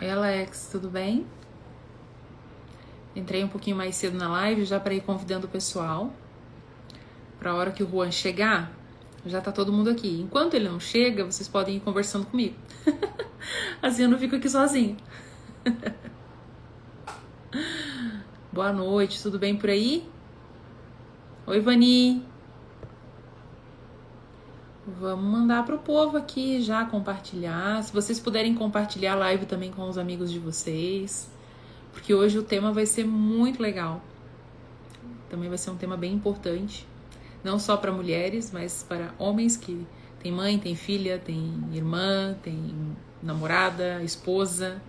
Oi, Alex, tudo bem? Entrei um pouquinho mais cedo na live já para ir convidando o pessoal. Para a hora que o Juan chegar, já tá todo mundo aqui. Enquanto ele não chega, vocês podem ir conversando comigo. Assim eu não fico aqui sozinho. Boa noite, tudo bem por aí? Oi, Vani. Vamos mandar pro povo aqui já compartilhar. Se vocês puderem compartilhar a live também com os amigos de vocês, porque hoje o tema vai ser muito legal. Também vai ser um tema bem importante, não só para mulheres, mas para homens que têm mãe, têm filha, têm irmã, têm namorada, esposa.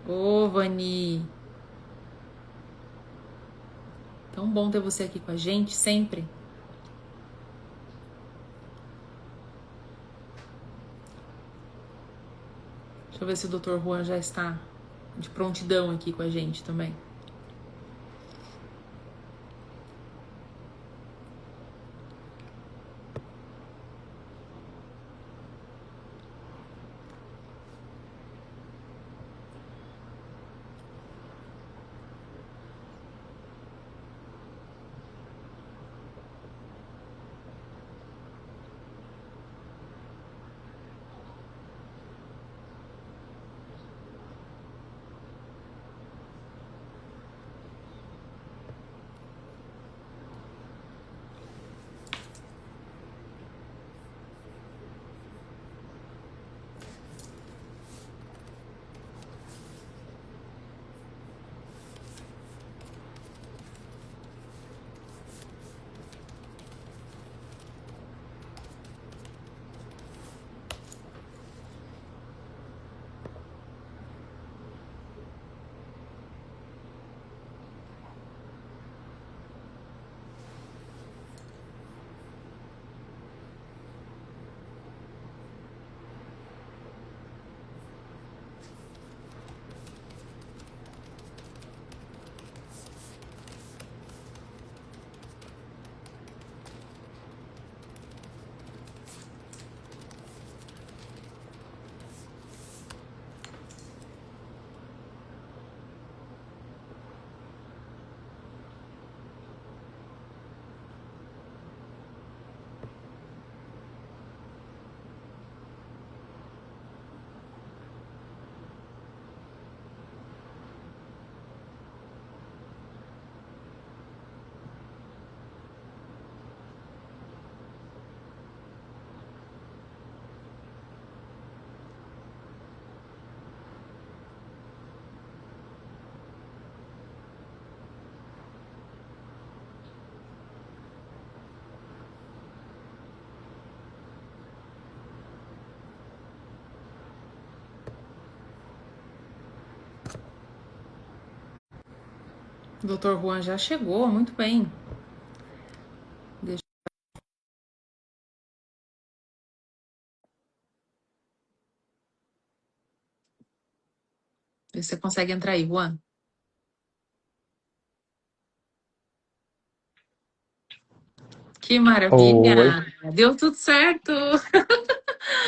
Ô, Vani, tão bom ter você aqui com a gente sempre. Deixa eu ver se o Dr. Juan já está de prontidão aqui com a gente também. O Dr. Juan já chegou, muito bem. Deixa eu ver se você consegue entrar aí, Juan. Que Oi, maravilha! Deu tudo certo!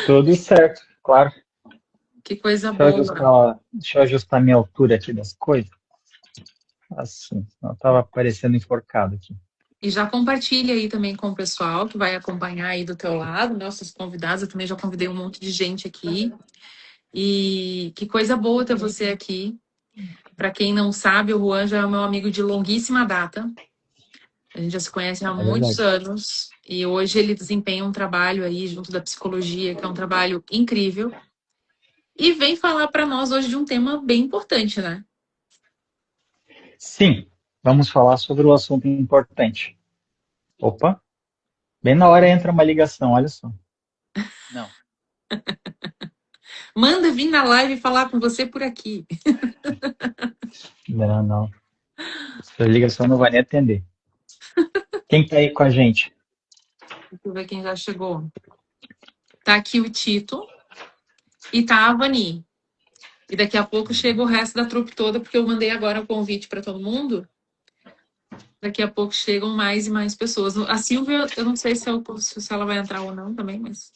tudo certo, claro. Que coisa boa! Deixa eu ajustar minha altura aqui das coisas. Assim, eu tava parecendo enforcado aqui. E já compartilha aí também com o pessoal que vai acompanhar aí do teu lado, nossos convidados. Eu também já convidei um monte de gente aqui. E que coisa boa ter você aqui. Para quem não sabe, o Juan já é meu amigo de longuíssima data. A gente já se conhece há É muitos verdade. anos. E hoje ele desempenha um trabalho aí junto da psicologia, que é um trabalho incrível. E vem falar para nós hoje de um tema bem importante, né? Sim, vamos falar sobre o assunto importante. Opa, bem na hora entra uma ligação, olha só. Não, Manda vir na live falar com você por aqui. não, não. Essa ligação não vai nem atender. Quem tá aí com a gente? Deixa eu ver quem já chegou. Tá aqui o Tito e tá a Vani. E daqui a pouco chega o resto da trupe toda, porque eu mandei agora o convite para todo mundo. Daqui a pouco chegam mais e mais pessoas. A Silvia, eu não sei se ela vai entrar ou não também, mas.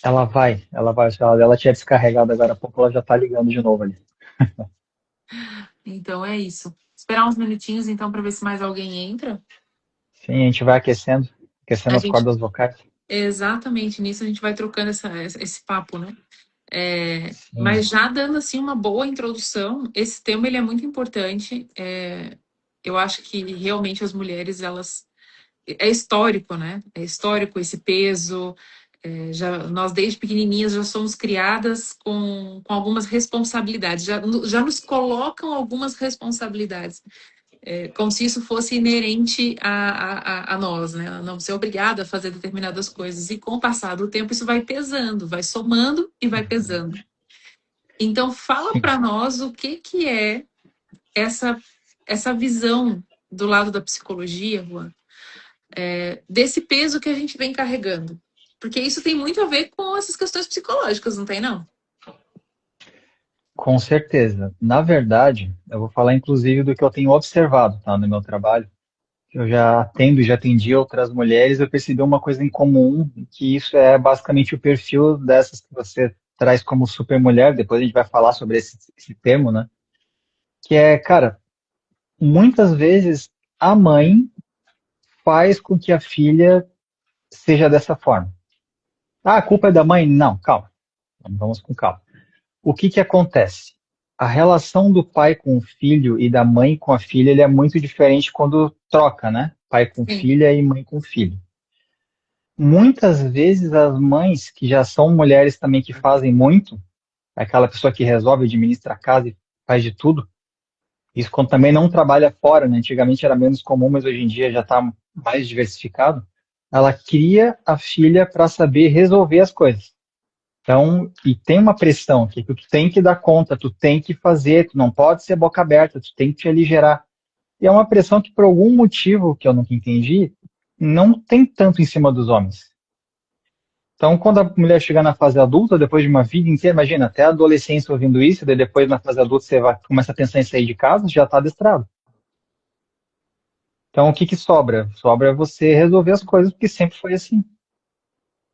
ela vai. Ela tinha descarregado agora há pouco, ela já tá ligando de novo ali. Então é isso. Esperar uns minutinhos então para ver se mais alguém entra. Sim, a gente vai aquecendo A as gente cordas vocais. exatamente nisso a gente vai trocando esse papo, né? Sim, Mas já dando assim uma boa introdução, esse tema ele é muito importante. Eu acho que realmente as mulheres elas é histórico, né? É histórico esse peso. Nós desde pequenininhas já somos criadas com algumas responsabilidades, já nos colocam algumas responsabilidades, como se isso fosse inerente a nós, né? Não ser obrigada a fazer determinadas coisas. E com o passar do tempo, isso vai pesando, vai somando e vai pesando. Então, fala sim. para nós o que é essa, essa visão do lado da psicologia, Juan, desse peso que a gente vem carregando. Porque isso tem muito a ver com essas questões psicológicas, não tem, não? Com certeza. Na verdade, eu vou falar inclusive do que eu tenho observado, tá, no meu trabalho. Eu já atendo, já atendi outras mulheres, eu percebi uma coisa em comum, que isso é basicamente o perfil dessas que você traz como supermulher, depois a gente vai falar sobre esse termo, né? Que é, cara, muitas vezes a mãe faz com que a filha seja dessa forma. Ah, a culpa é da mãe? Não, calma. Vamos com calma. O que que acontece? A relação do pai com o filho e da mãe com a filha, ele é muito diferente quando troca, né? Pai com Sim, filha e mãe com filho. Muitas vezes as mães, que já são mulheres também que fazem muito, aquela pessoa que resolve, administra a casa e faz de tudo, isso quando também não trabalha fora, né? Antigamente era menos comum, mas hoje em dia já está mais diversificado. Ela cria a filha para saber resolver as coisas. Então, e tem uma pressão que tu tem que dar conta, tu tem que fazer, tu não pode ser boca aberta, tu tem que te aligerar. E é uma pressão que, por algum motivo que eu nunca entendi, não tem tanto em cima dos homens. Então, quando a mulher chegar na fase adulta, depois de uma vida inteira, imagina, até a adolescência ouvindo isso, daí depois na fase adulta você vai, começa a pensar em sair de casa, já está adestrado. Então, o que que sobra? Sobra você resolver as coisas, porque sempre foi assim.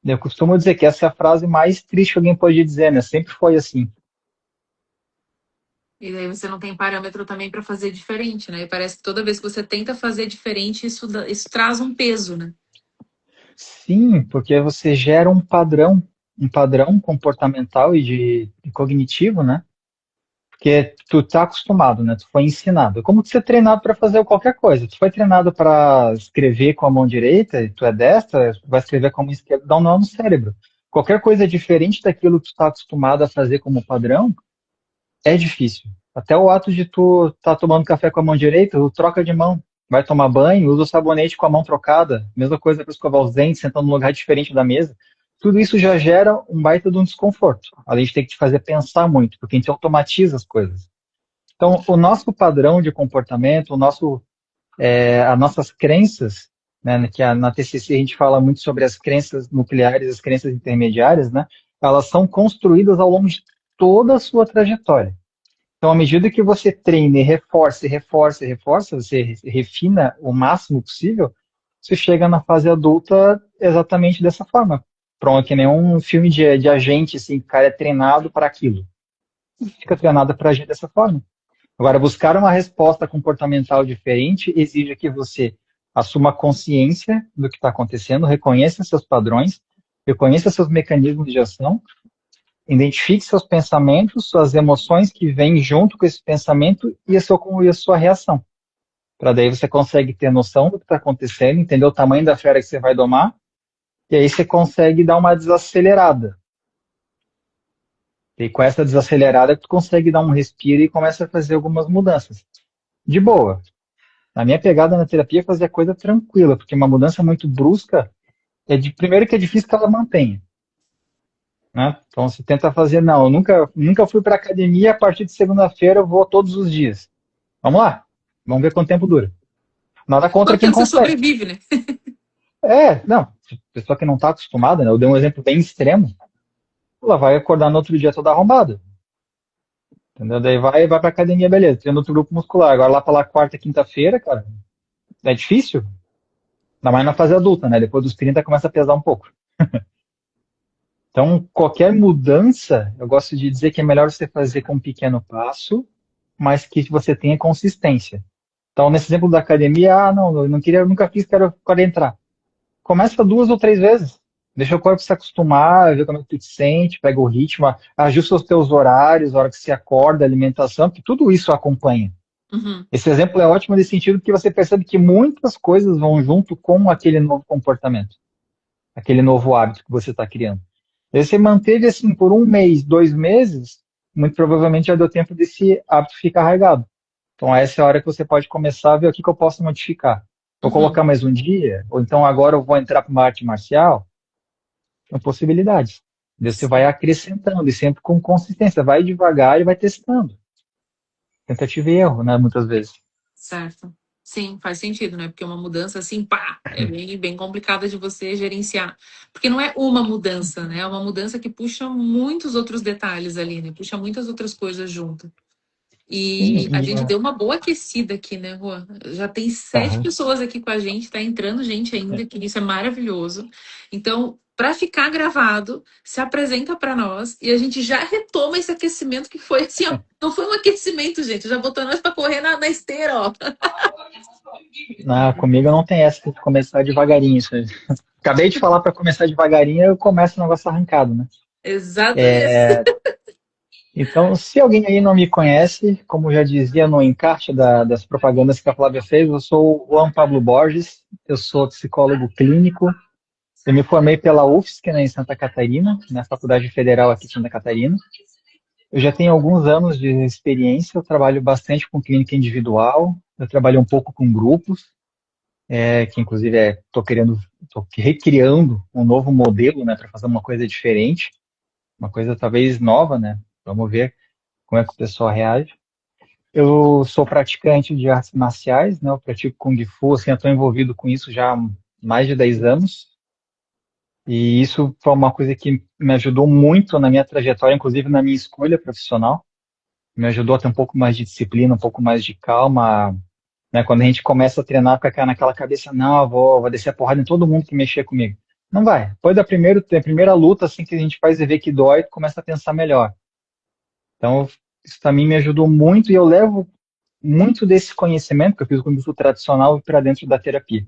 Eu costumo dizer que essa é a frase mais triste que alguém pode dizer, né? Sempre foi assim. e daí você não tem parâmetro também para fazer diferente, né? E parece que toda vez que você tenta fazer diferente, isso traz um peso, né? Sim, porque você gera um padrão comportamental e de cognitivo, né? Porque tu tá acostumado, né? Tu foi ensinado. É como tu ser treinado para fazer qualquer coisa. Tu foi treinado para escrever com a mão direita, e tu é destra, tu vai escrever com a mão esquerda, dá um nó no cérebro. Qualquer coisa diferente daquilo que tu tá acostumado a fazer como padrão é difícil. Até o ato de tu tá tomando café com a mão direita, tu troca de mão. Vai tomar banho, usa o sabonete com a mão trocada. Mesma coisa para escovar os dentes, sentando num lugar diferente da mesa. Tudo isso já gera um baita de um desconforto. Além de ter que te fazer pensar muito, porque a gente automatiza as coisas. Então, o nosso padrão de comportamento, as nossas crenças, né, na TCC a gente fala muito sobre as crenças nucleares, as crenças intermediárias, né, elas são construídas ao longo de toda a sua trajetória. Então, à medida que você treina e reforça, e reforça, e reforça, você refina o máximo possível, você chega na fase adulta exatamente dessa forma. Pronto, que nem um filme de agente, assim, o cara é treinado para aquilo. E fica treinado para agir dessa forma. Agora, buscar uma resposta comportamental diferente exige que você assuma consciência do que está acontecendo, reconheça seus padrões, reconheça seus mecanismos de ação, identifique seus pensamentos, suas emoções que vêm junto com esse pensamento e a sua reação. Para daí você consegue ter noção do que está acontecendo, entender o tamanho da fera que você vai domar, e aí você consegue dar uma desacelerada. E com essa desacelerada, tu consegue dar um respiro e começa a fazer algumas mudanças. De boa. A minha pegada na terapia é fazer a coisa tranquila, porque uma mudança muito brusca, primeiro que é difícil que ela mantenha. Né? Então você tenta fazer, não, eu nunca fui para academia, a partir de segunda-feira eu vou todos os dias. Vamos lá, vamos ver quanto tempo dura. Nada contra Quanto quem tempo você consegue. sobrevive, né? Não, pessoa que não está acostumada, né? Eu dei um exemplo bem extremo, ela vai acordar no outro dia toda arrombada. Entendeu? Daí vai pra academia, beleza, treina outro grupo muscular. Agora lá pela quarta, quinta-feira, cara, é difícil. Ainda mais na fase adulta, né? Depois dos 30 começa a pesar um pouco. Então, qualquer mudança, eu gosto de dizer que é melhor você fazer com um pequeno passo, mas que você tenha consistência. Então, nesse exemplo da academia, não, eu não queria, eu nunca fiz, quero entrar. Começa 2 ou 3 vezes. Deixa o corpo se acostumar, ver como é que tu te sente, pega o ritmo, ajusta os teus horários, a hora que você acorda, a alimentação, que tudo isso acompanha. Uhum, Esse exemplo é ótimo nesse sentido que você percebe que muitas coisas vão junto com aquele novo comportamento, aquele novo hábito que você está criando. E você manteve assim por 1 mês, 2 meses, muito provavelmente já deu tempo desse hábito ficar arraigado. Então essa é a hora que você pode começar a ver o que eu posso modificar. Vou uhum. colocar mais um dia, ou então agora eu vou entrar para uma arte marcial. São possibilidades. Você vai Sim, acrescentando e sempre com consistência. Vai devagar e vai testando. Tentativa e erro, né? Muitas vezes. certo. Sim, faz sentido, né? Porque uma mudança assim, pá, é bem complicada de você gerenciar. Porque não é uma mudança, né? É uma mudança que puxa muitos outros detalhes ali, né? Puxa muitas outras coisas junto. Sim, E a e gente deu uma boa aquecida aqui, né, Juan? Já tem 7 aham. pessoas aqui com a gente, tá entrando gente ainda, que isso é maravilhoso. Então, para ficar gravado, se apresenta para nós e a gente já retoma esse aquecimento que foi assim, ó. Não foi um aquecimento, gente, já botou nós para correr na esteira, ó. Comigo não tem essa de começar devagarinho. Isso aí. Acabei de falar para começar devagarinho, eu começo o negócio arrancado, né? Exato isso. Então, se alguém aí não me conhece, como já dizia no encarte das propagandas que a Flávia fez, eu sou o Juan Pablo Borges, eu sou psicólogo clínico, eu me formei pela UFSC, né, em Santa Catarina, na Faculdade Federal aqui de Santa Catarina. Eu já tenho alguns anos de experiência, eu trabalho bastante com clínica individual, eu trabalho um pouco com grupos, que inclusive estou recriando um novo modelo, né, para fazer uma coisa diferente, uma coisa talvez nova, né? Vamos ver como é que o pessoal reage. Eu sou praticante de artes marciais, né? Eu pratico Kung Fu, assim, eu estou envolvido com isso já há mais de 10 anos. E isso foi uma coisa que me ajudou muito na minha trajetória, inclusive na minha escolha profissional. Me ajudou a ter um pouco mais de disciplina, um pouco mais de calma, né? Quando a gente começa a treinar com naquela cabeça, não, vou descer a porrada em todo mundo que mexer comigo. Não vai. Depois da primeira luta, assim, que a gente faz e vê que dói, tu começa a pensar melhor. Então, isso também me ajudou muito e eu levo muito desse conhecimento que eu fiz o Kung Fu tradicional para dentro da terapia.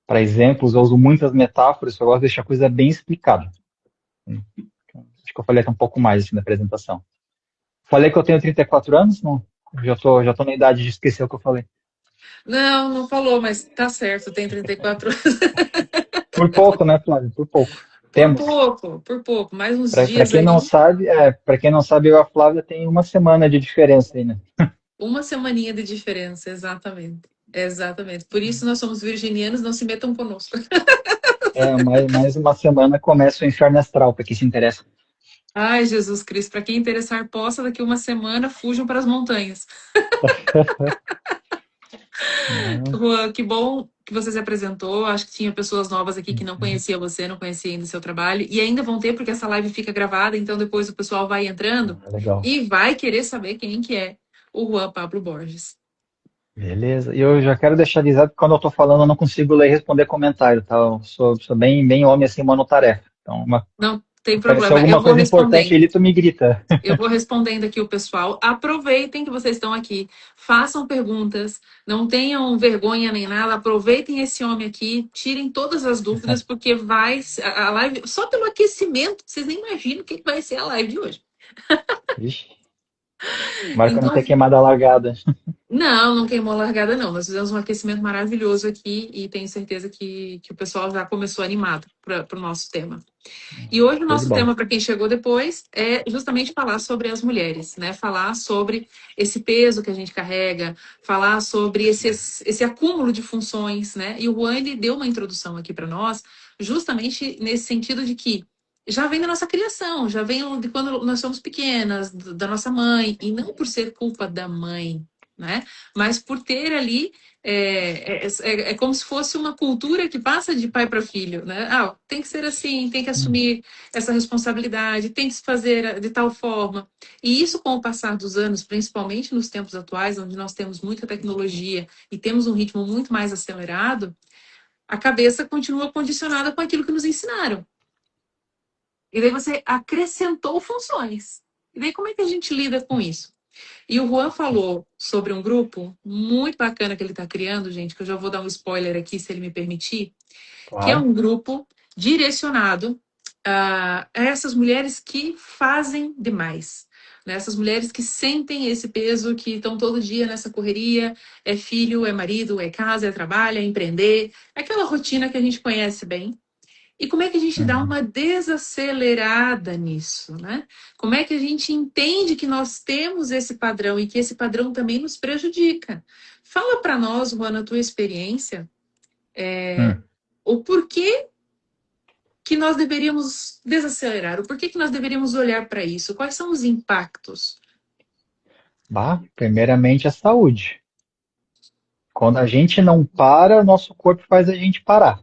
Para exemplos, eu uso muitas metáforas, eu gosto de deixar a coisa bem explicada. Acho que eu falei até um pouco mais assim, na apresentação. Falei que eu tenho 34 anos? Não. Já tô na idade de esquecer o que eu falei. Não, não falou, mas tá certo, tem 34 anos. Por pouco, né, Flávio? Por pouco. Temos. Por pouco, mais uns Para dias quem não aí. sabe, eu e a Flávia tem uma semana de diferença aí, né? Uma semaninha de diferença, exatamente. Exatamente. Por isso nós somos virginianos, não se metam conosco. Mais uma semana começa o inferno astral, para quem se interessa. Ai, Jesus Cristo, para quem interessar possa, daqui uma semana fujam para as montanhas. Não, Juan, que bom que você se apresentou. Acho que tinha pessoas novas aqui que não conhecia você, não conhecia ainda o seu trabalho. E ainda vão ter, porque essa live fica gravada, então depois o pessoal vai entrando legal. e vai querer saber quem que é o Juan Pablo Borges. Beleza. E eu já quero deixar avisado que quando eu estou falando eu não consigo ler e responder comentário, tá? Eu sou bem homem assim, monotarefa. Então, Não tem aparecer problema, eu alguma vou coisa importante respondendo. ali, tu me grita. Eu vou respondendo aqui o pessoal. Aproveitem que vocês estão aqui. Façam perguntas. Não tenham vergonha nem nada. Aproveitem esse homem aqui. Tirem todas as dúvidas, porque vai. A live. Só pelo aquecimento, vocês nem imaginam o que vai ser a live de hoje. Vixe, marca não Então, ter queimado a largada. não, não queimou a largada, não. Nós fizemos um aquecimento maravilhoso aqui e tenho certeza que o pessoal já começou animado para o nosso tema. E hoje o Show de nosso bola. tema, para quem chegou depois, é justamente falar sobre as mulheres, né? Falar sobre esse peso que a gente carrega, falar sobre esse acúmulo de funções, né? E o Juan, ele deu uma introdução aqui para nós, justamente nesse sentido de que já vem da nossa criação, já vem de quando nós somos pequenas, da nossa mãe, e não por ser culpa da mãe, né? Mas por ter ali é como se fosse uma cultura que passa de pai para filho, né? Ah, tem que ser assim, tem que assumir essa responsabilidade, tem que se fazer de tal forma. E isso, com o passar dos anos, principalmente nos tempos atuais, onde nós temos muita tecnologia e temos um ritmo muito mais acelerado, a cabeça continua condicionada com aquilo que nos ensinaram. E daí você acrescentou funções. E daí como é que a gente lida com isso? E o Juan falou sobre um grupo muito bacana que ele está criando, gente, que eu já vou dar um spoiler aqui, se ele me permitir, que é Claro. um grupo direcionado a essas mulheres que fazem demais. Né? Essas mulheres que sentem esse peso, que estão todo dia nessa correria, é filho, é marido, é casa, é trabalho, é empreender, é aquela rotina que a gente conhece bem. E como é que a gente dá Uhum. uma desacelerada nisso, né? Como é que a gente entende que nós temos esse padrão e que esse padrão também nos prejudica? Fala para nós, Juan, a tua experiência, Hum. o porquê que nós deveríamos desacelerar, o porquê que nós deveríamos olhar para isso, quais são os impactos? Bah, primeiramente a saúde. Quando a gente não para, nosso corpo faz a gente parar.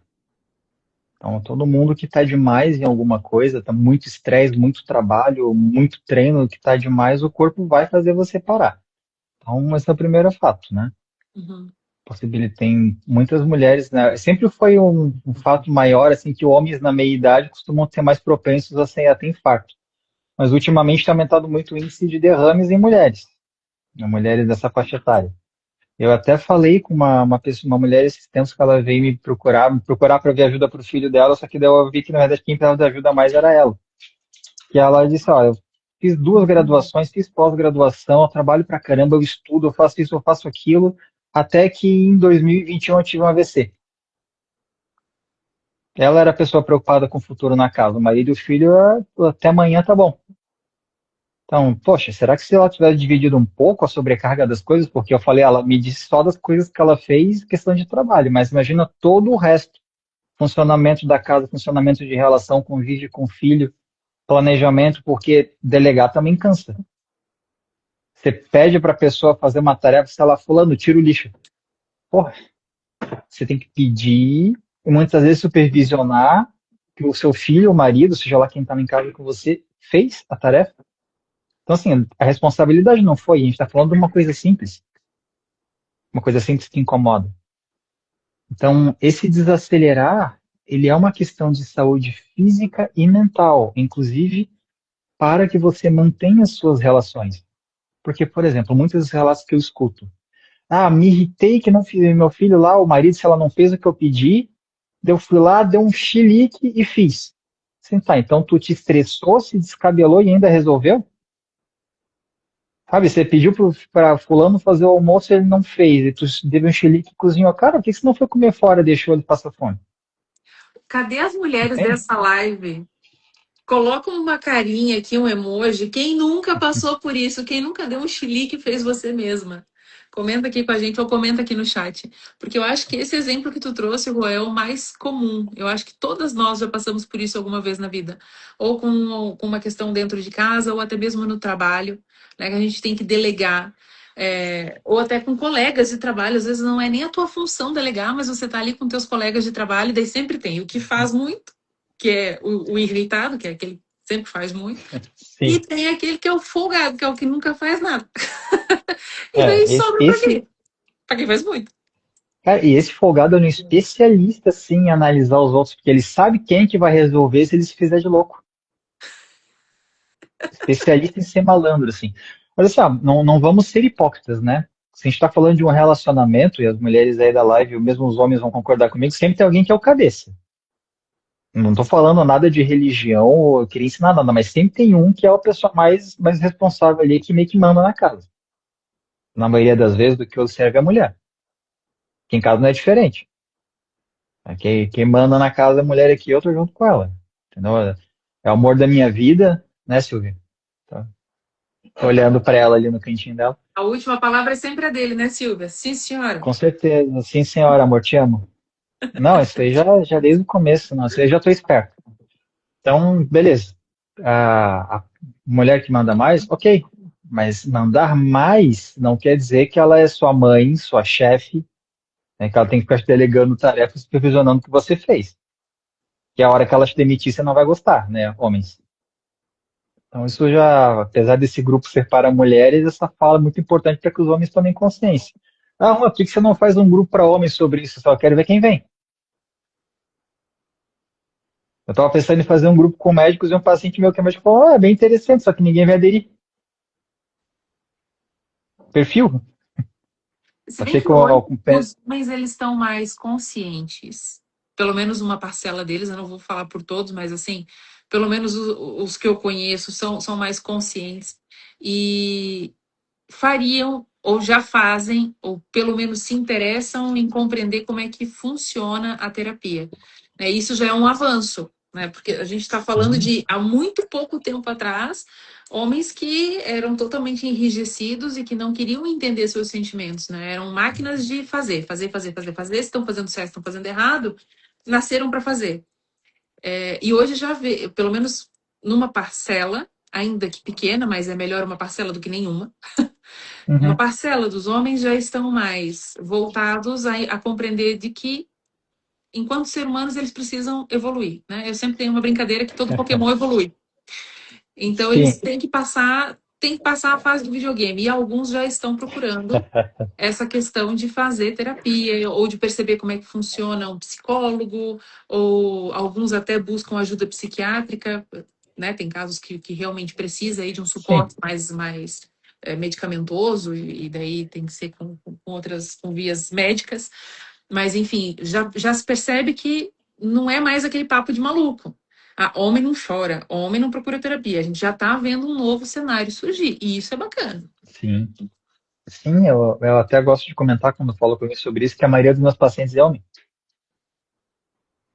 Então, todo mundo que está demais em alguma coisa, tá muito estresse, muito trabalho, muito treino, que está demais, o corpo vai fazer você parar. Então, esse é o primeiro fato, né? Uhum, Possibilita, tem muitas mulheres, né? Sempre foi um fato maior, assim, que homens na meia-idade costumam ser mais propensos a ter infarto. Mas ultimamente tem aumentado muito o índice de derrames em mulheres, né? Mulheres dessa faixa etária. Eu até falei com uma pessoa, uma mulher esses tempos que ela veio me procurar para ver ajuda para o filho dela, só que daí eu vi que na verdade quem precisava de ajuda mais era ela. Que ela disse, olha, eu fiz duas graduações, fiz pós-graduação, eu trabalho pra caramba, eu estudo, eu faço isso, eu faço aquilo, até que em 2021 eu tive um AVC. Ela era a pessoa preocupada com o futuro na casa, o marido e o filho, até amanhã tá bom. Então, poxa, será que se ela tivesse dividido um pouco a sobrecarga das coisas, porque eu falei, ela me disse só das coisas que ela fez, questão de trabalho, mas imagina todo o resto, funcionamento da casa, funcionamento de relação, convívio com o filho, planejamento, porque delegar também cansa. Você pede para a pessoa fazer uma tarefa, se ela fulano, tira o lixo. Porra, você tem que pedir e muitas vezes supervisionar que o seu filho ou marido, seja lá quem está em casa com você, fez a tarefa. Então, assim, a responsabilidade não foi, a gente está falando de uma coisa simples que incomoda. Então, esse desacelerar, ele é uma questão de saúde física e mental, inclusive para que você mantenha suas relações. Porque, por exemplo, muitos dos relatos que eu escuto, ah, me irritei que não fiz meu filho lá, o marido, se ela não fez o que eu pedi, eu fui lá, deu um chilique e fiz. Sim, tá, então tu te estressou, se descabelou e ainda resolveu? Sabe, você pediu para fulano fazer o almoço e ele não fez, e tu deu um chilique e cozinhou. Cara, por que você não foi comer fora e deixou ele passar fome? cadê as mulheres Entende? dessa live? Coloca uma carinha aqui, um emoji. Quem nunca passou por isso? Quem nunca deu um chilique e fez você mesma? Comenta aqui com a gente ou comenta aqui no chat. Porque eu acho que esse exemplo que tu trouxe, Rô, é o mais comum. Eu acho que todas nós já passamos por isso alguma vez na vida. Ou com uma questão dentro de casa, ou até mesmo no trabalho, né? Que a gente tem que delegar. Ou até com colegas de trabalho. Às vezes não é nem a tua função delegar, mas você tá ali com teus colegas de trabalho, e daí sempre tem o que faz muito, que é o irritado, que é aquele que sempre faz muito, e Sim. tem aquele que é o folgado, que é o que nunca faz nada. E É, daí sobra pra quê? Pra quem faz muito. cara, e esse folgado é um especialista, sim, em analisar os outros, porque ele sabe quem que vai resolver se ele se fizer de louco. Especialista em ser malandro, assim. Mas assim, ó, não vamos ser hipócritas, né? Se a gente está falando de um relacionamento, e as mulheres aí da live, ou mesmo os homens vão concordar comigo, sempre tem alguém que é o cabeça. Não estou falando nada de religião ou queria ensinar nada, mas sempre tem um que é a pessoa mais responsável ali, que meio que manda na casa. Na maioria das vezes, do que observa é a mulher. Que em casa não é diferente. Quem manda na casa é a mulher aqui, eu tô junto com ela. Entendeu? É o amor da minha vida, né, Silvia? Tá. Tô olhando para ela ali no cantinho dela. A última palavra é sempre a dele, né, Silvia? Sim, senhora. Com certeza. Sim, senhora, amor, te amo. Não, isso aí já desde o começo, não. Isso aí já tô esperto. Então, beleza. A mulher que manda mais, ok. Mas mandar mais não quer dizer que ela é sua mãe, sua chefe, né, que ela tem que ficar te delegando tarefas, supervisionando o que você fez. Que a hora que ela te demitir, você não vai gostar, né, homens? Então, isso já, apesar desse grupo ser para mulheres, essa fala é muito importante para que os homens tomem consciência. Ah, por que você não faz um grupo para homens sobre isso? Só quero ver quem vem. Eu estava pensando em fazer um grupo com médicos e um paciente meu que é médico falou, é bem interessante, só que ninguém vai aderir. Perfil? Se bem Achei que que hoje o os homens eles estão mais conscientes, pelo menos uma parcela deles, eu não vou falar por todos, mas assim, pelo menos os que eu conheço são mais conscientes e fariam ou já fazem, ou pelo menos se interessam em compreender como é que funciona a terapia. Né? Isso já é um avanço, né? Porque a gente está falando sim, de há muito pouco tempo atrás, homens que eram totalmente enrijecidos e que não queriam entender seus sentimentos, né? Eram máquinas de fazer. Se estão fazendo certo, estão fazendo errado, nasceram para fazer. E hoje já vê, pelo menos numa parcela, ainda que pequena, mas é melhor uma parcela do que nenhuma, uma uhum, parcela dos homens já estão mais voltados a compreender de que, enquanto seres humanos, eles precisam evoluir, né? Eu sempre tenho uma brincadeira que todo Pokémon evolui. Então, eles sim, têm que passar a fase do videogame. E alguns já estão procurando essa questão de fazer terapia ou de perceber como é que funciona um psicólogo, ou alguns até buscam ajuda psiquiátrica, né? Tem casos que realmente precisa aí de um sim. suporte mais medicamentoso, e daí tem que ser com vias médicas. Mas, enfim, já se percebe que não é mais aquele papo de maluco. Homem não chora, homem não procura terapia. A gente já está vendo um novo cenário surgir, e isso é bacana. Sim. Sim, eu até gosto de comentar quando falo comigo sobre isso, que a maioria dos meus pacientes é homem.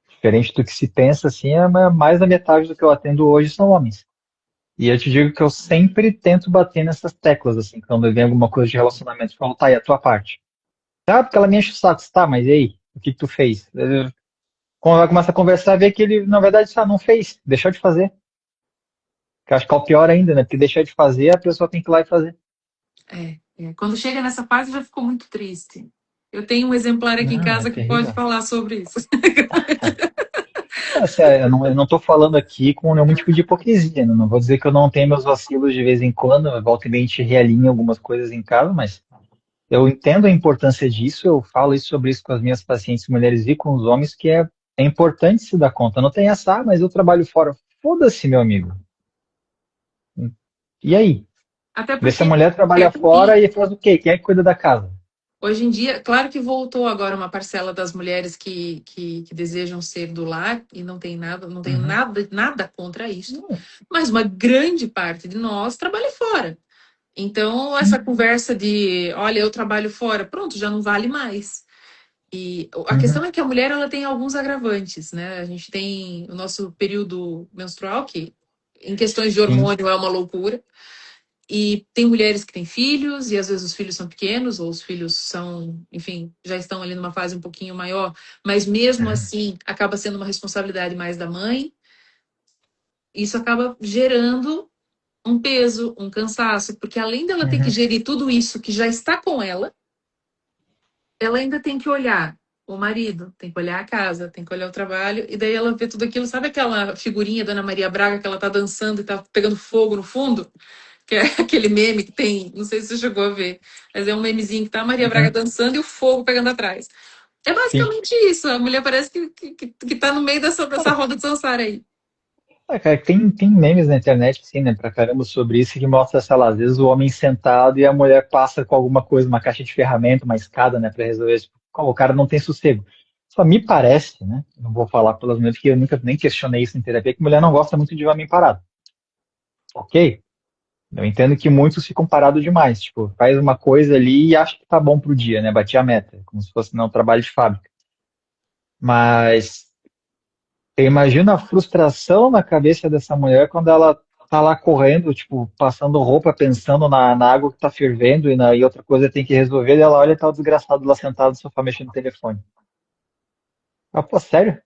Diferente do que se pensa, assim, mais da metade do que eu atendo hoje são homens. E eu te digo que eu sempre tento bater nessas teclas, assim, quando vem alguma coisa de relacionamento, eu falo, tá, e a tua parte? Ah, porque ela me enche o saco, tá, mas e aí? O que que tu fez? Quando ela começa a conversar, vê que ele, na verdade, não fez, deixou de fazer. Que eu acho que é o pior ainda, né? Porque deixar de fazer, a pessoa tem que ir lá e fazer. Quando chega nessa fase, já ficou muito triste. Eu tenho um exemplar aqui em Não, é casa que pode terrível. falar sobre isso. Assim, eu não tô falando aqui com nenhum tipo de hipocrisia, né? Não vou dizer que eu não tenho meus vacilos de vez em quando, eu volta e meia a gente realinha algumas coisas em casa, mas eu entendo a importância disso, eu falo isso sobre isso com as minhas pacientes mulheres e com os homens, que é importante se dar conta. Não tem essa, mas eu trabalho fora. Foda-se, meu amigo. E aí? Até Vê se a porque mulher trabalha fora e faz o quê? Quem é que cuida da casa? hoje em dia, claro que voltou agora uma parcela das mulheres que desejam ser do lar e não tem Uhum. nada contra isso, mas uma grande parte de nós trabalha fora. Então, essa Sim. conversa de, olha, eu trabalho fora, pronto, já não vale mais. E a Uhum. questão é que a mulher ela tem alguns agravantes, né? A gente tem o nosso período menstrual, que em questões de Sim. hormônio é uma loucura. E tem mulheres que têm filhos, e às vezes os filhos são pequenos, ou os filhos são, enfim, já estão ali numa fase um pouquinho maior, mas mesmo assim acaba sendo uma responsabilidade mais da mãe. Isso acaba gerando um peso, um cansaço, porque além dela ter que Uhum. gerir tudo isso que já está com ela ainda tem que olhar o marido, tem que olhar a casa, tem que olhar o trabalho, e daí ela vê tudo aquilo. Sabe aquela figurinha da Ana Maria Braga que ela tá dançando e tá pegando fogo no fundo? Que é aquele meme que tem, não sei se você chegou a ver, mas é um memezinho que tá a Maria Braga Uhum. dançando e o fogo pegando atrás. É Sim. basicamente isso. A mulher parece que tá no meio dessa roda de samsara aí. Cara, tem memes na internet, assim, né, pra caramba sobre isso, que mostra, sei lá, às vezes o homem sentado e a mulher passa com alguma coisa, uma caixa de ferramenta, uma escada, né, pra resolver isso. Como o cara não tem sossego. Só me parece, né, não vou falar pelas mulheres, porque eu nunca nem questionei isso em terapia, que mulher não gosta muito de homem parado. Ok? Eu entendo que muitos ficam parados demais, tipo, faz uma coisa ali e acha que tá bom pro dia, né, bater a meta, como se fosse, não, trabalho de fábrica. Mas eu imagino a frustração na cabeça dessa mulher quando ela tá lá correndo, tipo, passando roupa, pensando na água que tá fervendo e outra coisa tem que resolver, e ela olha e tá o desgraçado lá sentado no sofá mexendo no telefone. Ah, pô, sério?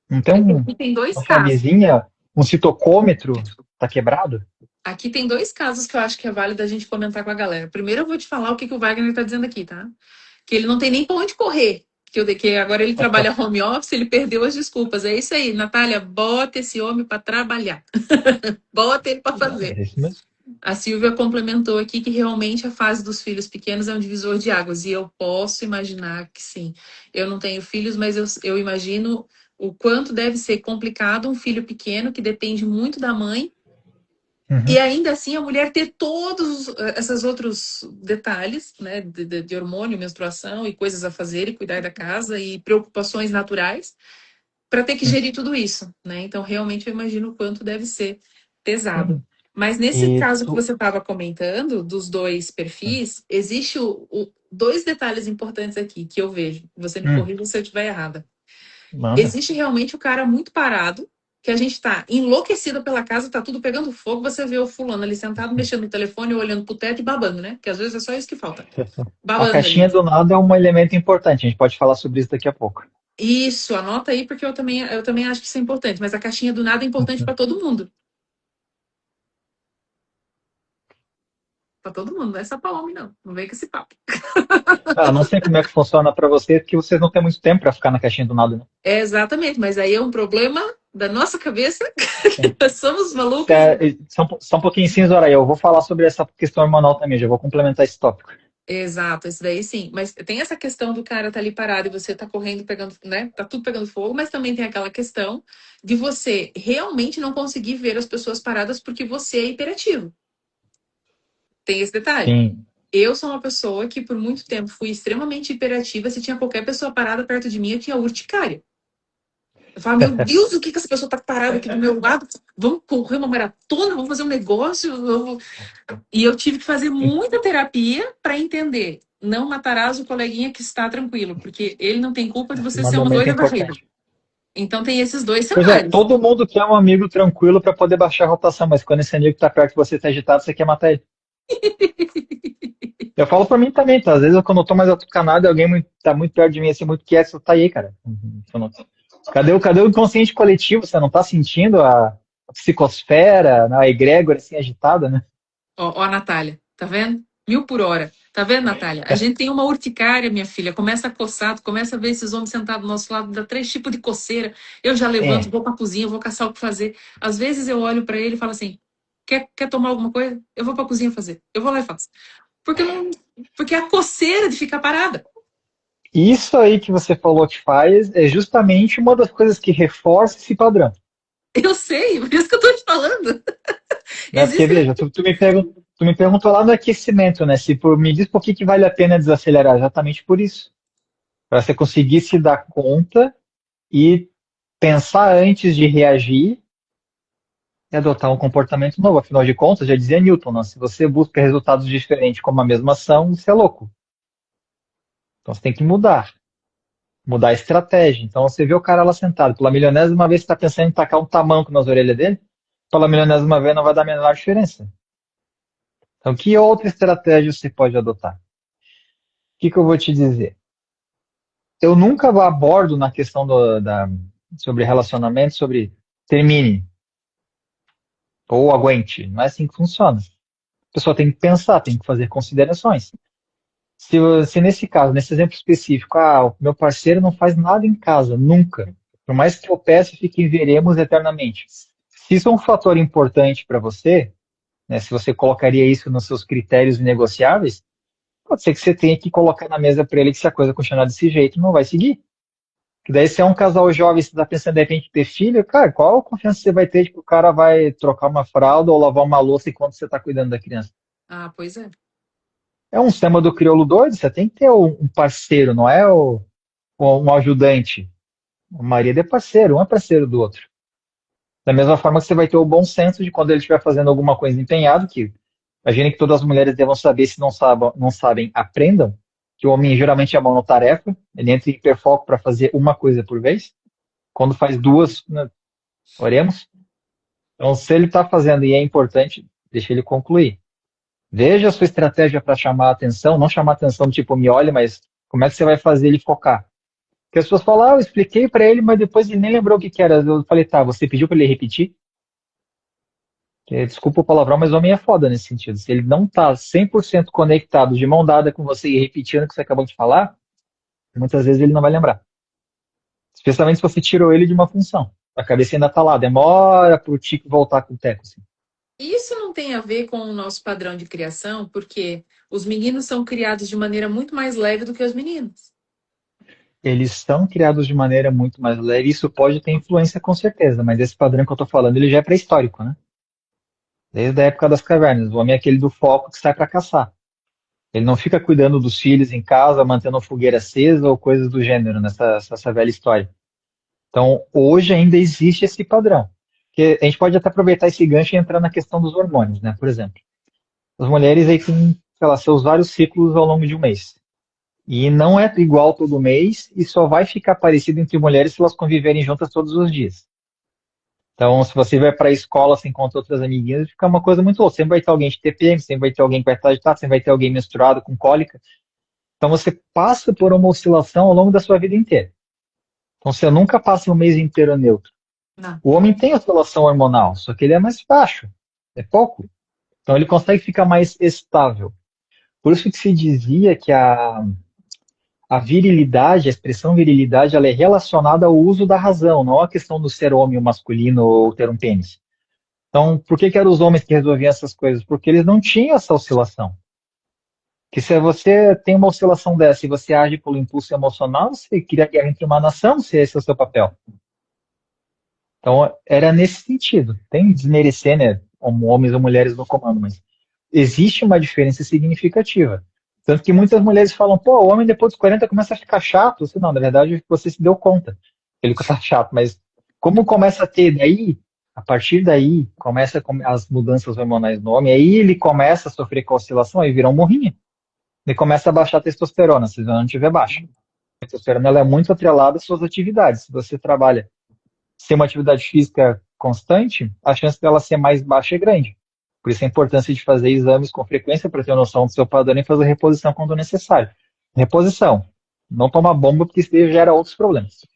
Não tem É que aqui tem dois uma casos. chavezinha, um citocômetro, tá quebrado? Aqui tem dois casos que eu acho que é válido a gente comentar com a galera. Primeiro eu vou te falar o que o Wagner tá dizendo aqui, tá? Que ele não tem nem pra onde correr. Que agora ele trabalha home office, ele perdeu as desculpas. É isso aí, Natália, bota esse homem para trabalhar. Bota ele para fazer. É isso mesmo. A Silvia complementou aqui que realmente a fase dos filhos pequenos é um divisor de águas. E eu posso imaginar que sim. Eu não tenho filhos, mas eu imagino o quanto deve ser complicado um filho pequeno que depende muito da mãe. E Uhum. ainda assim a mulher ter todos esses outros detalhes, né, de hormônio, menstruação e coisas a fazer e cuidar da casa e preocupações naturais para ter que Sim. gerir tudo isso, né? Então realmente eu imagino o quanto deve ser pesado. Sim. Mas nesse E caso que tu, você estava comentando dos dois perfis, existe dois detalhes importantes aqui que eu vejo. Você me hum, corrija se eu estiver errada. manda. Existe realmente o cara muito parado, que a gente tá enlouquecido pela casa, tá tudo pegando fogo, você vê o fulano ali sentado, mexendo no telefone, olhando pro teto e babando, né? Que às vezes é só isso que falta. A Babando ali. caixinha do nada é um elemento importante. A gente pode falar sobre isso daqui a pouco. Isso, anota aí, porque eu também acho que isso é importante, mas a caixinha do nada é importante Uhum. para todo mundo. Para todo mundo, não é só pra homem, não. Não vem com esse papo. Ah, não sei como é que funciona para vocês, porque vocês não têm muito tempo para ficar na caixinha do nada, né? É exatamente, mas aí é um problema da nossa cabeça, que Sim. nós somos malucas. Só um pouquinho sim, Zoraia. Eu vou falar sobre essa questão hormonal também, já vou complementar esse tópico. Exato, isso daí sim. Mas tem essa questão do cara tá ali parado e você tá correndo, pegando, né? Tá tudo pegando fogo, mas também tem aquela questão de você realmente não conseguir ver as pessoas paradas porque você é hiperativo. Tem esse detalhe. Sim. Eu sou uma pessoa que por muito tempo fui extremamente hiperativa. Se tinha qualquer pessoa parada perto de mim, eu tinha urticária. Eu falo, meu Deus, o que que essa pessoa tá parada aqui do meu lado? Vamos correr uma maratona, vamos fazer um negócio. E eu tive que fazer muita terapia para entender. Não matarás o coleguinha que está tranquilo, porque ele não tem culpa de Esse você ser uma mandamento é doida varrida. importante. Então tem esses dois Pois é, cenários. todo mundo quer um amigo tranquilo para poder baixar a rotação, mas quando esse amigo tá perto de você, tá agitado, você quer matar ele. Eu falo pra mim também, tá? Às vezes quando eu tô mais atucanado e alguém tá muito perto de mim, assim, muito quieto, você tá aí, cara. Cadê o inconsciente coletivo? Você não tá sentindo a psicosfera, a egrégora assim agitada, né? Ó, a Natália, tá vendo? 1.000 por hora. Tá vendo, Natália? A gente tem uma urticária, minha filha. Começa a coçar, tu começa a ver esses homens sentados do nosso lado, dá 3 tipos de coceira. Eu já levanto, É. vou pra cozinha, vou caçar o que fazer. Às vezes eu olho pra ele e falo assim: quer tomar alguma coisa? Eu vou pra cozinha fazer. Eu vou lá e faço. Porque, não, porque é a coceira de ficar parada. Isso aí que você falou que faz é justamente uma das coisas que reforça esse padrão. Eu sei, por isso que eu tô te falando. Né? Porque, Existem. veja, tu me perguntou lá no aquecimento, né? Me diz por que vale a pena desacelerar. Exatamente por isso. Para você conseguir se dar conta e pensar antes de reagir e adotar um comportamento novo. Afinal de contas, já dizia Newton, né? Se você busca resultados diferentes com uma mesma ação, você é louco. Então você tem que mudar a estratégia. Então você vê o cara lá sentado, pela milionésima vez você está pensando em tacar um tamanco nas orelhas dele, pela milionésima vez não vai dar a menor diferença. Então que outra estratégia você pode adotar? O que eu vou te dizer? Eu nunca abordo na questão sobre relacionamento, sobre termine ou aguente. Não é assim que funciona. A pessoa tem que pensar, tem que fazer considerações. Se nesse caso, nesse exemplo específico, o meu parceiro não faz nada em casa, nunca. Por mais que eu peça, fique em veremos eternamente. Se isso é um fator importante para você, né, se você colocaria isso nos seus critérios negociáveis, pode ser que você tenha que colocar na mesa para ele que se a coisa continuar desse jeito, não vai seguir. Que daí, se é um casal jovem, você está pensando de repente em ter filho, cara, qual a confiança você vai ter de que o cara vai trocar uma fralda ou lavar uma louça enquanto você está cuidando da criança? Ah, pois é. É um sistema do crioulo doido, você tem que ter um parceiro, não é um ajudante. O marido é parceiro, um é parceiro do outro. Da mesma forma que você vai ter o bom senso de quando ele estiver fazendo alguma coisa empenhado, que imagine que todas as mulheres devam saber, se não sabem, aprendam, que o homem geralmente é monotarefa, ele entra em hiperfoco para fazer uma coisa por vez. Quando faz duas, né, oremos. Então, se ele está fazendo e é importante, deixa ele concluir. Veja a sua estratégia para chamar a atenção, não chamar a atenção do tipo, me olhe, mas como é que você vai fazer ele focar? Porque as pessoas falam, eu expliquei para ele, mas depois ele nem lembrou o que era. Eu falei, tá, você pediu para ele repetir? Desculpa o palavrão, mas o homem é foda nesse sentido. Se ele não tá 100% conectado, de mão dada com você e repetindo o que você acabou de falar, muitas vezes ele não vai lembrar. Especialmente se você tirou ele de uma função. A cabeça ainda tá lá, demora pro tico voltar com o teco. Assim. Isso não tem a ver com o nosso padrão de criação, porque os meninos são criados de maneira muito mais leve do que os meninos. eles são criados de maneira muito mais leve. Isso pode ter influência com certeza, mas esse padrão que eu tô falando, ele já é pré-histórico, né? Desde a época das cavernas. O homem é aquele do foco que sai para caçar. Ele não fica cuidando dos filhos em casa, mantendo a fogueira acesa ou coisas do gênero nessa velha história. Então, hoje ainda existe esse padrão. Que a gente pode até aproveitar esse gancho e entrar na questão dos hormônios, né? Por exemplo, as mulheres aí têm, sei lá, seus vários ciclos ao longo de um mês. E não é igual todo mês e só vai ficar parecido entre mulheres se elas conviverem juntas todos os dias. Então, se você vai para a escola, se encontra outras amiguinhas, fica uma coisa muito louca. Sempre vai ter alguém de TPM, sempre vai ter alguém que vai estar agitado, sempre vai ter alguém menstruado com cólica. Então, você passa por uma oscilação ao longo da sua vida inteira. Então, você nunca passa um mês inteiro neutro. Não. O homem tem oscilação hormonal, só que ele é mais baixo, é pouco. Então, ele consegue ficar mais estável. Por isso que se dizia que a virilidade, a expressão virilidade, ela é relacionada ao uso da razão, não à questão do ser homem ou masculino ou ter um pênis. Então, por que eram os homens que resolviam essas coisas? Porque eles não tinham essa oscilação. Que se você tem uma oscilação dessa e você age pelo impulso emocional, você cria guerra entre uma nação, se esse é o seu papel. Então, era nesse sentido. Tem desmerecer, né, como homens ou mulheres no comando, mas existe uma diferença significativa. Tanto que muitas mulheres falam, pô, o homem depois dos 40 começa a ficar chato. Você, não, na verdade, você se deu conta que ele está chato, mas como começa a ter daí, a partir daí, começa as mudanças hormonais no homem, aí ele começa a sofrer com a oscilação, aí vira um morrinho. Ele começa a baixar a testosterona, se não estiver baixa. A testosterona ela é muito atrelada às suas atividades. Se você trabalha sem uma atividade física constante, a chance dela ser mais baixa é grande. Por isso a importância de fazer exames com frequência para ter noção do seu padrão e fazer reposição quando necessário. Reposição. Não tomar bomba porque isso gera outros problemas.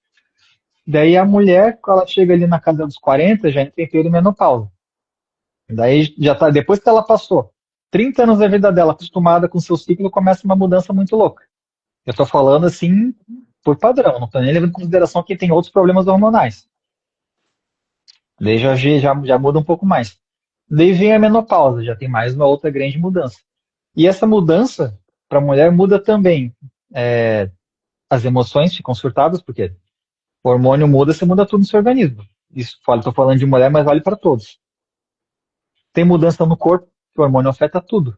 Daí a mulher, quando ela chega ali na casa dos 40, já entra em perimenopausa. Daí já tá, depois que ela passou 30 anos da vida dela acostumada com seu ciclo, começa uma mudança muito louca. Eu estou falando assim por padrão, não estou nem levando em consideração que tem outros problemas hormonais. Daí já muda um pouco mais. Daí vem a menopausa, já tem mais uma outra grande mudança. E essa mudança, para a mulher, muda também. As emoções ficam surtadas, porque o hormônio muda, você muda tudo no seu organismo. Isso, estou falando de mulher, mas vale para todos. Tem mudança no corpo, que o hormônio afeta tudo.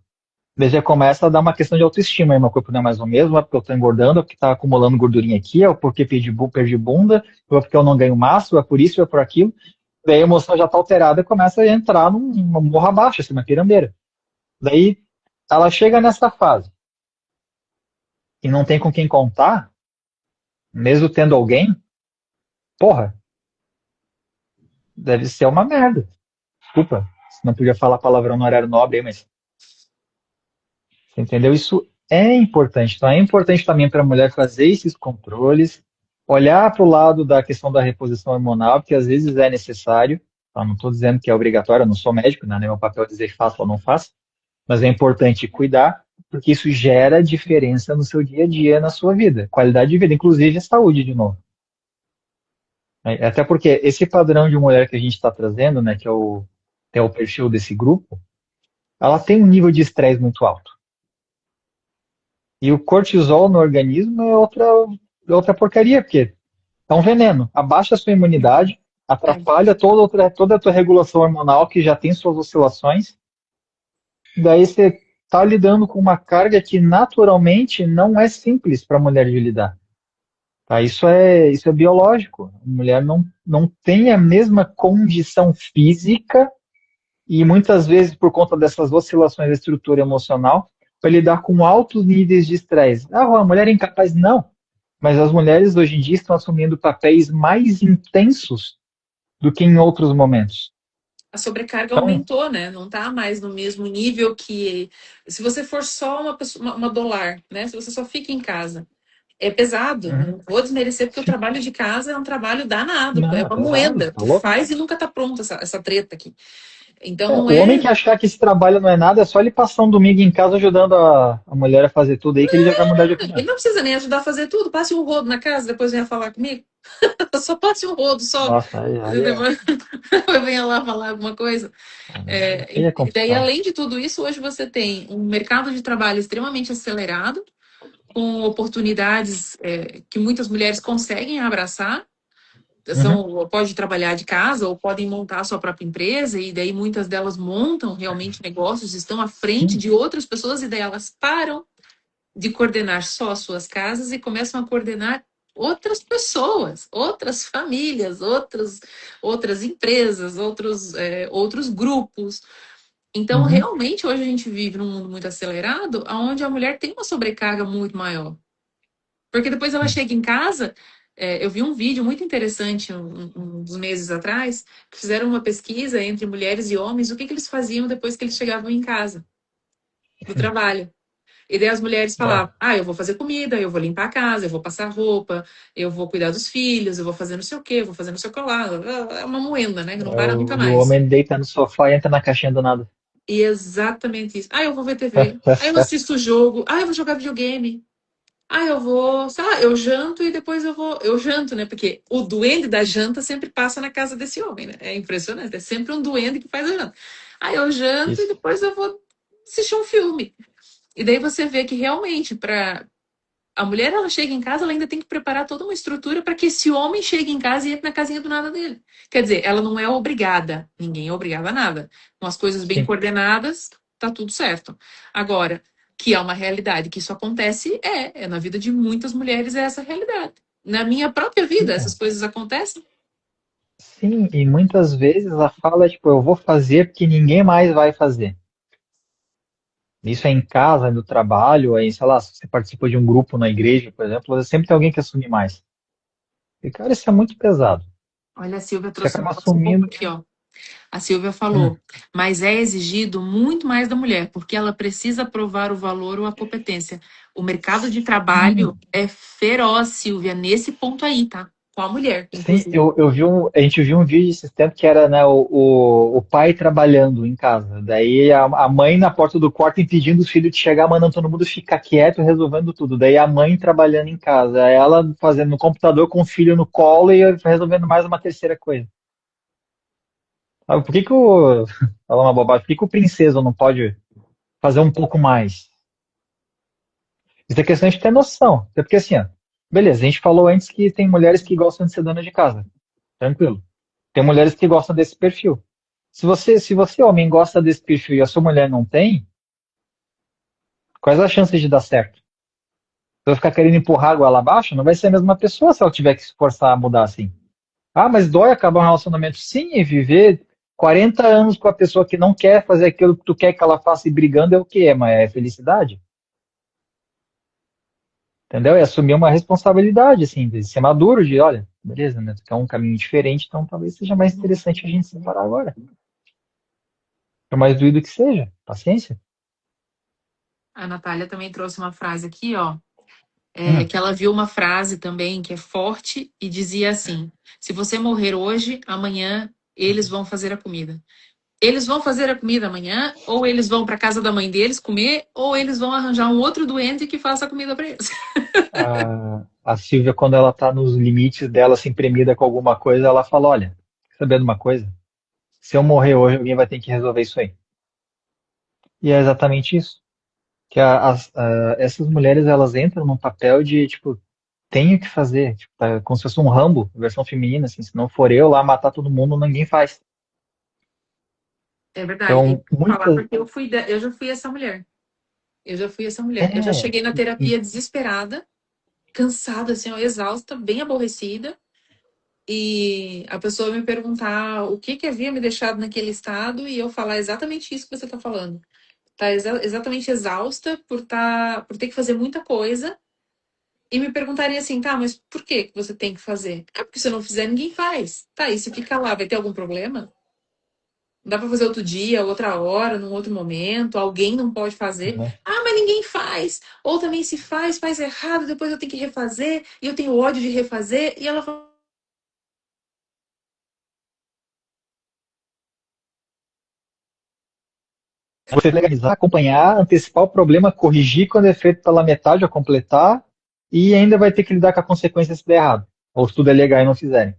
Daí já começa a dar uma questão de autoestima. Aí meu corpo não é mais o mesmo, é porque eu estou engordando, é porque está acumulando gordurinha aqui, é porque perdi bunda, é porque eu não ganho massa, é por isso, é por aquilo. Daí a emoção já está alterada e começa a entrar numa morra abaixo, assim, uma pirambeira. Daí ela chega nessa fase e não tem com quem contar, mesmo tendo alguém, porra, deve ser uma merda. Desculpa, não podia falar palavrão no horário nobre aí, mas você entendeu? Isso é importante. Então é importante também para a mulher fazer esses controles, olhar para o lado da questão da reposição hormonal, porque às vezes é necessário. Tá? Não estou dizendo que é obrigatório, eu não sou médico, não é meu papel dizer faça ou não faça, mas é importante cuidar, porque isso gera diferença no seu dia a dia, na sua vida. Qualidade de vida, inclusive a saúde, de novo. Até porque esse padrão de mulher que a gente está trazendo, né, que é o perfil desse grupo, ela tem um nível de estresse muito alto. E o cortisol no organismo é outra porcaria, porque é um veneno. Abaixa a sua imunidade, atrapalha toda a tua regulação hormonal, que já tem suas oscilações. Daí você está lidando com uma carga que naturalmente não é simples para a mulher de lidar. Tá? Isso é biológico. A mulher não tem a mesma condição física e muitas vezes por conta dessas oscilações da estrutura emocional para lidar com altos níveis de estresse. Ah, a mulher é incapaz? Não. Mas as mulheres hoje em dia estão assumindo papéis mais intensos do que em outros momentos. A sobrecarga Então, aumentou, né? Não tá mais no mesmo nível que se você for só uma pessoa, uma dolar, né? Se você só fica em casa. É pesado, não vou desmerecer, porque o trabalho de casa é um trabalho danado, é não, uma pesado, moeda. tá Tu louco? faz e nunca tá pronta essa treta aqui. Então É, não o homem é. que achar que esse trabalho não é nada, é só ele passar um domingo em casa ajudando a mulher a fazer tudo aí, que ele já vai mudar de Ele opinião. não precisa nem ajudar a fazer tudo. Passe um rodo na casa, depois venha falar comigo. Só passe um rodo, só. Nossa, aí Depois venha lá falar alguma coisa. aí é E daí, complicado. além de tudo isso, hoje você tem um mercado de trabalho extremamente acelerado. com oportunidades que muitas mulheres conseguem abraçar. Uhum. Pode trabalhar de casa ou podem montar a sua própria empresa, e daí muitas delas montam realmente negócios, estão à frente Sim. de outras pessoas, e daí elas param de coordenar só as suas casas e começam a coordenar outras pessoas, outras famílias, outras empresas, outros grupos. Então, Uhum. realmente, hoje a gente vive num mundo muito acelerado, onde a mulher tem uma sobrecarga muito maior. Porque depois ela Sim. chega em casa. Eu vi um vídeo muito interessante uns meses atrás, que fizeram uma pesquisa entre mulheres e homens, o que eles faziam depois que eles chegavam em casa do Sim. trabalho. E daí as mulheres É. falavam: eu vou fazer comida, eu vou limpar a casa, eu vou passar roupa, eu vou cuidar dos filhos, eu vou fazer não sei o quê, eu vou fazer não sei o que lá. É uma moenda, né? Que não para nunca E o mais. homem deita no sofá e entra na caixinha do nada. E é exatamente isso. Eu vou ver TV. Eu assisto o jogo. Eu vou jogar videogame. Eu vou, sei lá, eu janto e depois eu vou. Eu janto, né? Porque o duende da janta sempre passa na casa desse homem, né? É impressionante. É sempre um duende que faz a janta. Eu janto e Isso. depois eu vou assistir um filme. E daí você vê que realmente, para a mulher, ela chega em casa, ela ainda tem que preparar toda uma estrutura para que esse homem chegue em casa e entre na casinha do nada dele. Quer dizer, ela não é obrigada, ninguém é obrigado a nada. Com as coisas bem Sim. coordenadas, tá tudo certo. Agora, que é uma realidade, que isso acontece, na vida de muitas mulheres é essa realidade. Na minha própria vida, Sim. essas coisas acontecem. Sim, e muitas vezes a fala é tipo, eu vou fazer porque ninguém mais vai fazer. Isso é em casa, no trabalho, aí, sei lá, se você participa de um grupo na igreja, por exemplo, sempre tem alguém que assume mais. E, cara, isso é muito pesado. Olha, a Silvia Você trouxe um acaba negócio bom assumindo. aqui, ó. A Silvia Hum, falou, mas é exigido muito mais da mulher, porque ela precisa provar o valor ou a competência. O mercado de trabalho sim, é feroz, Silvia, nesse ponto aí, tá? Com a mulher, sim, inclusive. a gente viu um vídeo esses tempos que era, né, o pai trabalhando em casa. Daí a mãe na porta do quarto impedindo os filhos de chegar, mandando todo mundo ficar quieto, resolvendo tudo. Daí a mãe trabalhando em casa, ela fazendo no computador com o filho no colo e resolvendo mais uma terceira coisa. Por que que o. Falar uma bobagem, por que que o princeso não pode fazer um pouco mais? Isso é questão de ter noção. Até porque assim, ó, beleza, a gente falou antes que tem mulheres que gostam de ser dona de casa. Tranquilo. Tem mulheres que gostam desse perfil. Se você, homem, gosta desse perfil e a sua mulher não tem, quais as chances de dar certo? Se eu ficar querendo empurrar água lá abaixo, não vai ser a mesma pessoa se ela tiver que se forçar a mudar assim. Mas dói acabar um relacionamento. Sim, e viver 40 anos com a pessoa que não quer fazer aquilo que tu quer que ela faça e brigando é o que é, mas é felicidade. Entendeu? É assumir uma responsabilidade, assim, de ser maduro, de, olha, beleza, né? Tu quer um caminho diferente, então talvez seja mais interessante a gente se separar agora. Por mais doído que seja, paciência. A Natália também trouxe uma frase aqui, ó, Hum, que ela viu uma frase também que é forte e dizia assim: se você morrer hoje, amanhã eles vão fazer a comida. Eles vão fazer a comida amanhã, ou eles vão para casa da mãe deles comer, ou eles vão arranjar um outro doente que faça a comida para eles. a Silvia, quando ela tá nos limites dela, assim, premida com alguma coisa, ela fala, olha, quer saber de uma coisa? Se eu morrer hoje, alguém vai ter que resolver isso aí. E é exatamente isso. Que essas mulheres, elas entram num papel de, tipo, tenho que fazer. Tipo, tá, como se fosse um Rambo, versão feminina, assim, se não for eu lá matar todo mundo, ninguém faz. É verdade. E Então, vou falar muitas. porque eu já fui essa mulher. Eu já fui essa mulher. Eu já É, cheguei na e- terapia desesperada, cansada, assim, ó, exausta, bem aborrecida. E a pessoa me perguntar o que que havia me deixado naquele estado e eu falar exatamente isso que você está falando. Tá exatamente exausta por ter que fazer muita coisa e me perguntarem assim, tá, mas por que que você tem que fazer? Porque se eu não fizer, ninguém faz. Tá, e se fica lá, vai ter algum problema? Dá pra fazer outro dia, outra hora, num outro momento, alguém não pode fazer. né? Mas ninguém faz. Ou também se faz, faz errado, depois eu tenho que refazer, e eu tenho ódio de refazer. E ela fala, Você legalizar, acompanhar, antecipar o problema, corrigir quando é feito pela metade ou completar, e ainda vai ter que lidar com a consequência se der errado. Ou se tudo é legal e não fizerem.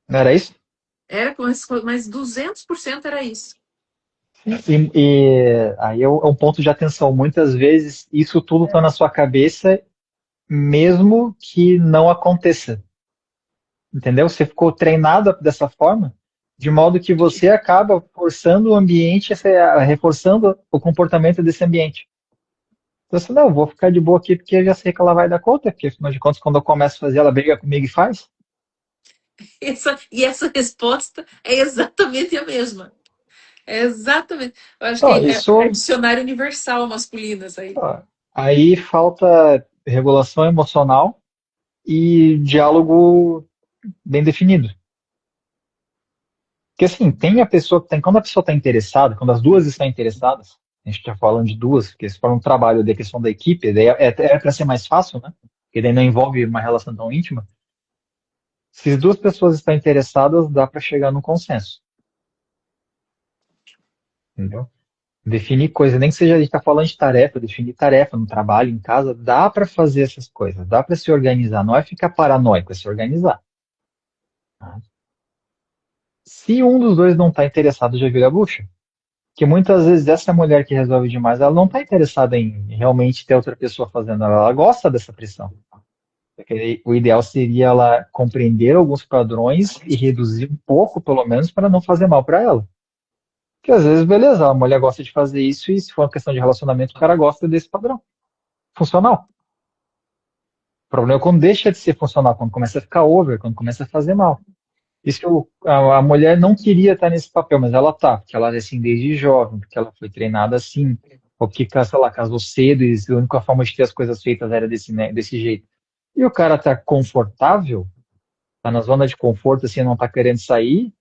Não era isso? era com mas 200% era isso. E aí é um ponto de atenção. Muitas vezes isso tudo está na sua cabeça, mesmo que não aconteça. Entendeu? Você ficou treinado dessa forma, de modo que você acaba forçando o ambiente, reforçando o comportamento desse ambiente. Então, você, não, eu vou ficar de boa aqui porque eu já sei que ela vai dar conta, porque afinal de contas, quando eu começo a fazer, ela briga comigo e faz. Essa resposta é exatamente a mesma. É exatamente. Eu acho que Então, é isso, dicionário universal masculino isso aí. ó, aí falta regulação emocional e diálogo bem definido. Porque assim, quando a pessoa está interessada, quando as duas estão interessadas, a gente está falando de duas, porque se for um trabalho da questão da equipe, daí é para ser mais fácil, né? Porque daí não envolve uma relação tão íntima. Se as duas pessoas estão interessadas, dá para chegar num consenso, entendeu? Definir coisa, nem que seja a gente está falando de tarefa, definir tarefa no trabalho, em casa, dá para fazer essas coisas, dá para se organizar, não é ficar paranoico, é se organizar. Tá? Se um dos dois não está interessado, já vira bucha. Que muitas vezes essa mulher que resolve demais, ela não está interessada em realmente ter outra pessoa fazendo ela gosta dessa pressão. Porque o ideal seria ela compreender alguns padrões e reduzir um pouco, pelo menos, para não fazer mal para ela. Porque às vezes, beleza, a mulher gosta de fazer isso e se for uma questão de relacionamento, o cara gosta desse padrão. Funcional. O problema é quando deixa de ser funcional, quando começa a ficar over, quando começa a fazer mal. Isso que a mulher não queria estar nesse papel, mas ela tá, porque ela é assim desde jovem, porque ela foi treinada assim, ou porque, sei lá, casou cedo e a única forma de ter as coisas feitas era desse, né, desse jeito. E o cara tá confortável, tá na zona de conforto, assim, não tá querendo sair,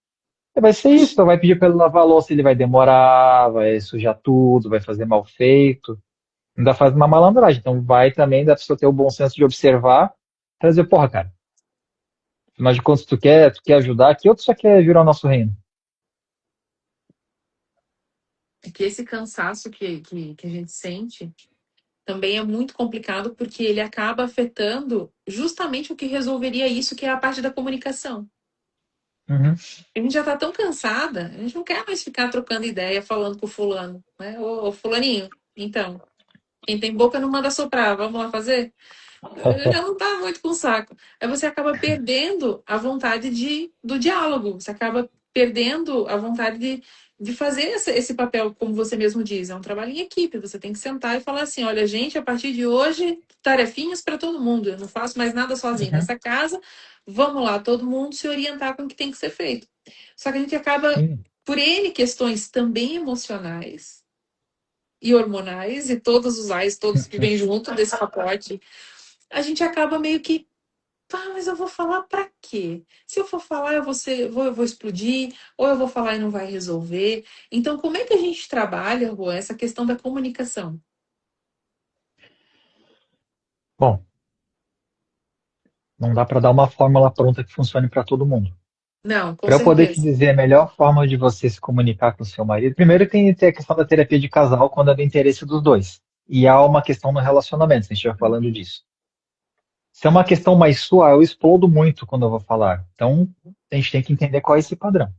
vai ser isso, então vai pedir para ele lavar a louça, ele vai demorar, vai sujar tudo, vai fazer mal feito, ainda faz uma malandragem. Então vai também da pessoa ter o bom senso de observar, trazer, porra, cara, afinal de contas, tu quer ajudar aqui ou tu só quer virar o nosso reino? É que esse cansaço que a gente sente também é muito complicado porque ele acaba afetando justamente o que resolveria isso, que é a parte da comunicação. Uhum. A gente já tá tão cansada, a gente não quer mais ficar trocando ideia, falando com o fulano, né? Ô, fulaninho, então, quem tem boca não manda soprar, vamos lá fazer? Já não tá muito com saco. Aí você acaba perdendo a vontade do diálogo, você acaba perdendo a vontade de fazer esse papel, como você mesmo diz, é um trabalho em equipe, você tem que sentar e falar assim, olha, gente, a partir de hoje, tarefinhas para todo mundo, eu não faço mais nada sozinho Uhum. nessa casa, vamos lá, todo mundo se orientar com o que tem que ser feito. Só que a gente acaba, Sim. por N questões também emocionais e hormonais, e todos os ais, todos que vêm junto desse pacote, a gente acaba meio que mas eu vou falar pra quê? Se eu for falar, eu vou explodir, ou eu vou falar e não vai resolver. Então, como é que a gente trabalha, Rô, essa questão da comunicação? Bom, não dá para dar uma fórmula pronta que funcione para todo mundo. Não, com Para eu poder te certeza. dizer a melhor forma de você se comunicar com o seu marido, primeiro tem que ter a questão da terapia de casal quando é do interesse dos dois. E há uma questão no relacionamento, se a gente estiver falando disso. Se é uma questão mais sua, eu explodo muito quando eu vou falar. Então, a gente tem que entender qual é esse padrão.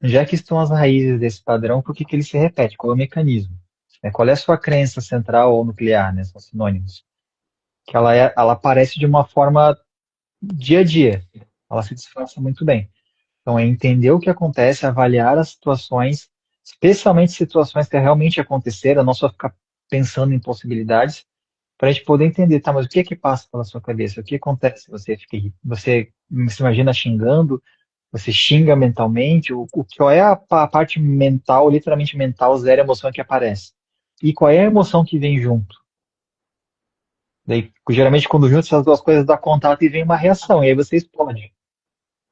Onde é que estão as raízes desse padrão? Por que que ele se repete? Qual é o mecanismo? Qual é a sua crença central ou nuclear, né? São sinônimos. Que ela aparece de uma forma dia a dia. Ela se disfarça muito bem. Então, é entender o que acontece, avaliar as situações, especialmente situações que realmente aconteceram, não só ficar pensando em possibilidades, para a gente poder entender, tá, mas o que é que passa pela sua cabeça? O que acontece? Você se imagina xingando, você xinga mentalmente, qual é a parte mental, literalmente mental, zero emoção que aparece? E qual é a emoção que vem junto? Daí, geralmente, quando juntam essas duas coisas, dá contato e vem uma reação, e aí você explode.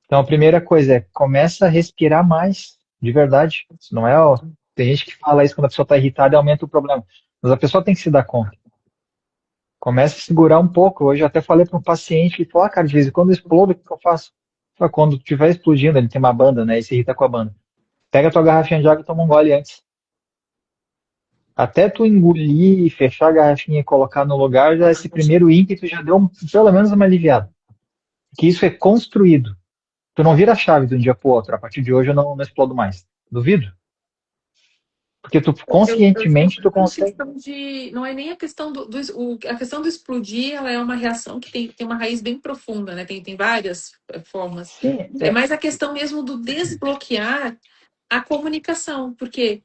Então, a primeira coisa é começa a respirar mais, de verdade. Isso não é, ó, tem gente que fala isso quando a pessoa está irritada e aumenta o problema. Mas a pessoa tem que se dar conta. Começa a segurar um pouco. Hoje eu até falei para um paciente que falou, cara, de vez em quando eu explodo, o que eu faço? Quando estiver explodindo, ele tem uma banda, né? E se irrita com a banda. Pega a tua garrafinha de água e toma um gole antes. Até tu engolir, fechar a garrafinha e colocar no lugar, já esse primeiro ímpeto já deu pelo menos uma aliviada. Que isso é construído. Tu não vira a chave de um dia pro outro. A partir de hoje eu não explodo mais. Duvido. Porque tu Eu digo conscientemente tu pela consegue. questão de. Não é nem a questão a questão do explodir, ela é uma reação que tem uma raiz bem profunda, né? Tem várias formas. Sim, É mais a questão mesmo do desbloquear a comunicação, porque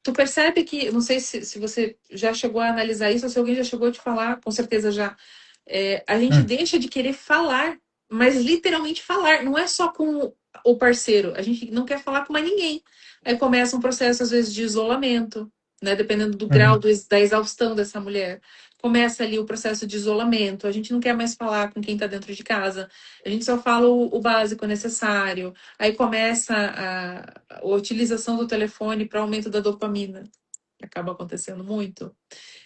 tu percebe que, não sei se você já chegou a analisar isso, ou se alguém já chegou a te falar, com certeza já. A gente hum, deixa de querer falar, mas literalmente falar, não é só com o parceiro, a gente não quer falar com mais ninguém. Aí começa um processo, às vezes, de isolamento, né? Dependendo do grau uhum, da exaustão dessa mulher. Começa ali o processo de isolamento, a gente não quer mais falar com quem está dentro de casa, a gente só fala o básico necessário. Aí começa a utilização do telefone para aumento da dopamina, que acaba acontecendo muito.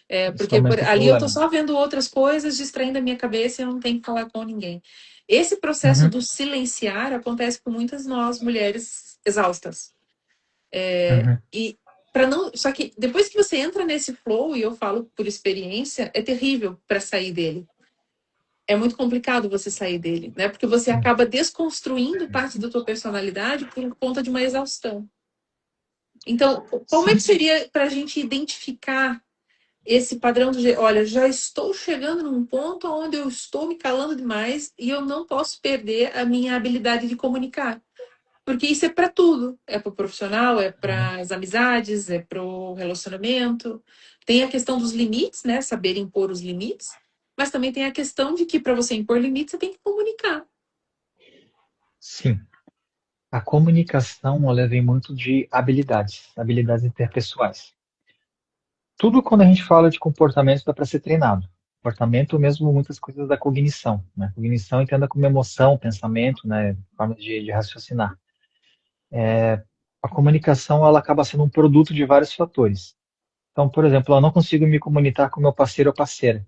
isso Porque aumenta o ali eu tô problema. só vendo outras coisas, distraindo a minha cabeça e eu não tenho que falar com ninguém. Esse processo Uhum, do silenciar acontece com muitas nós, mulheres exaustas. uhum, E para não. Só que depois que você entra nesse flow, e eu falo por experiência, é terrível para sair dele. É muito complicado você sair dele, né? Porque você sim, acaba desconstruindo parte da tua personalidade por conta de uma exaustão. Então, como é que sim, seria para a gente identificar esse padrão olha, já estou chegando num ponto onde eu estou me calando demais e eu não posso perder a minha habilidade de comunicar. Porque isso é para tudo. É para o profissional, é uhum, para as amizades, é para o relacionamento. Tem a questão dos limites, né? Saber impor os limites. Mas também tem a questão de que para você impor limites, você tem que comunicar. sim. A comunicação, ela vem muito de habilidades, habilidades interpessoais. Tudo quando a gente fala de comportamento dá para ser treinado. Comportamento mesmo muitas coisas da cognição, né? Cognição entenda como emoção, pensamento, né? Forma de raciocinar. A comunicação ela acaba sendo um produto de vários fatores. Então, por exemplo, eu não consigo me comunicar com meu parceiro ou parceira.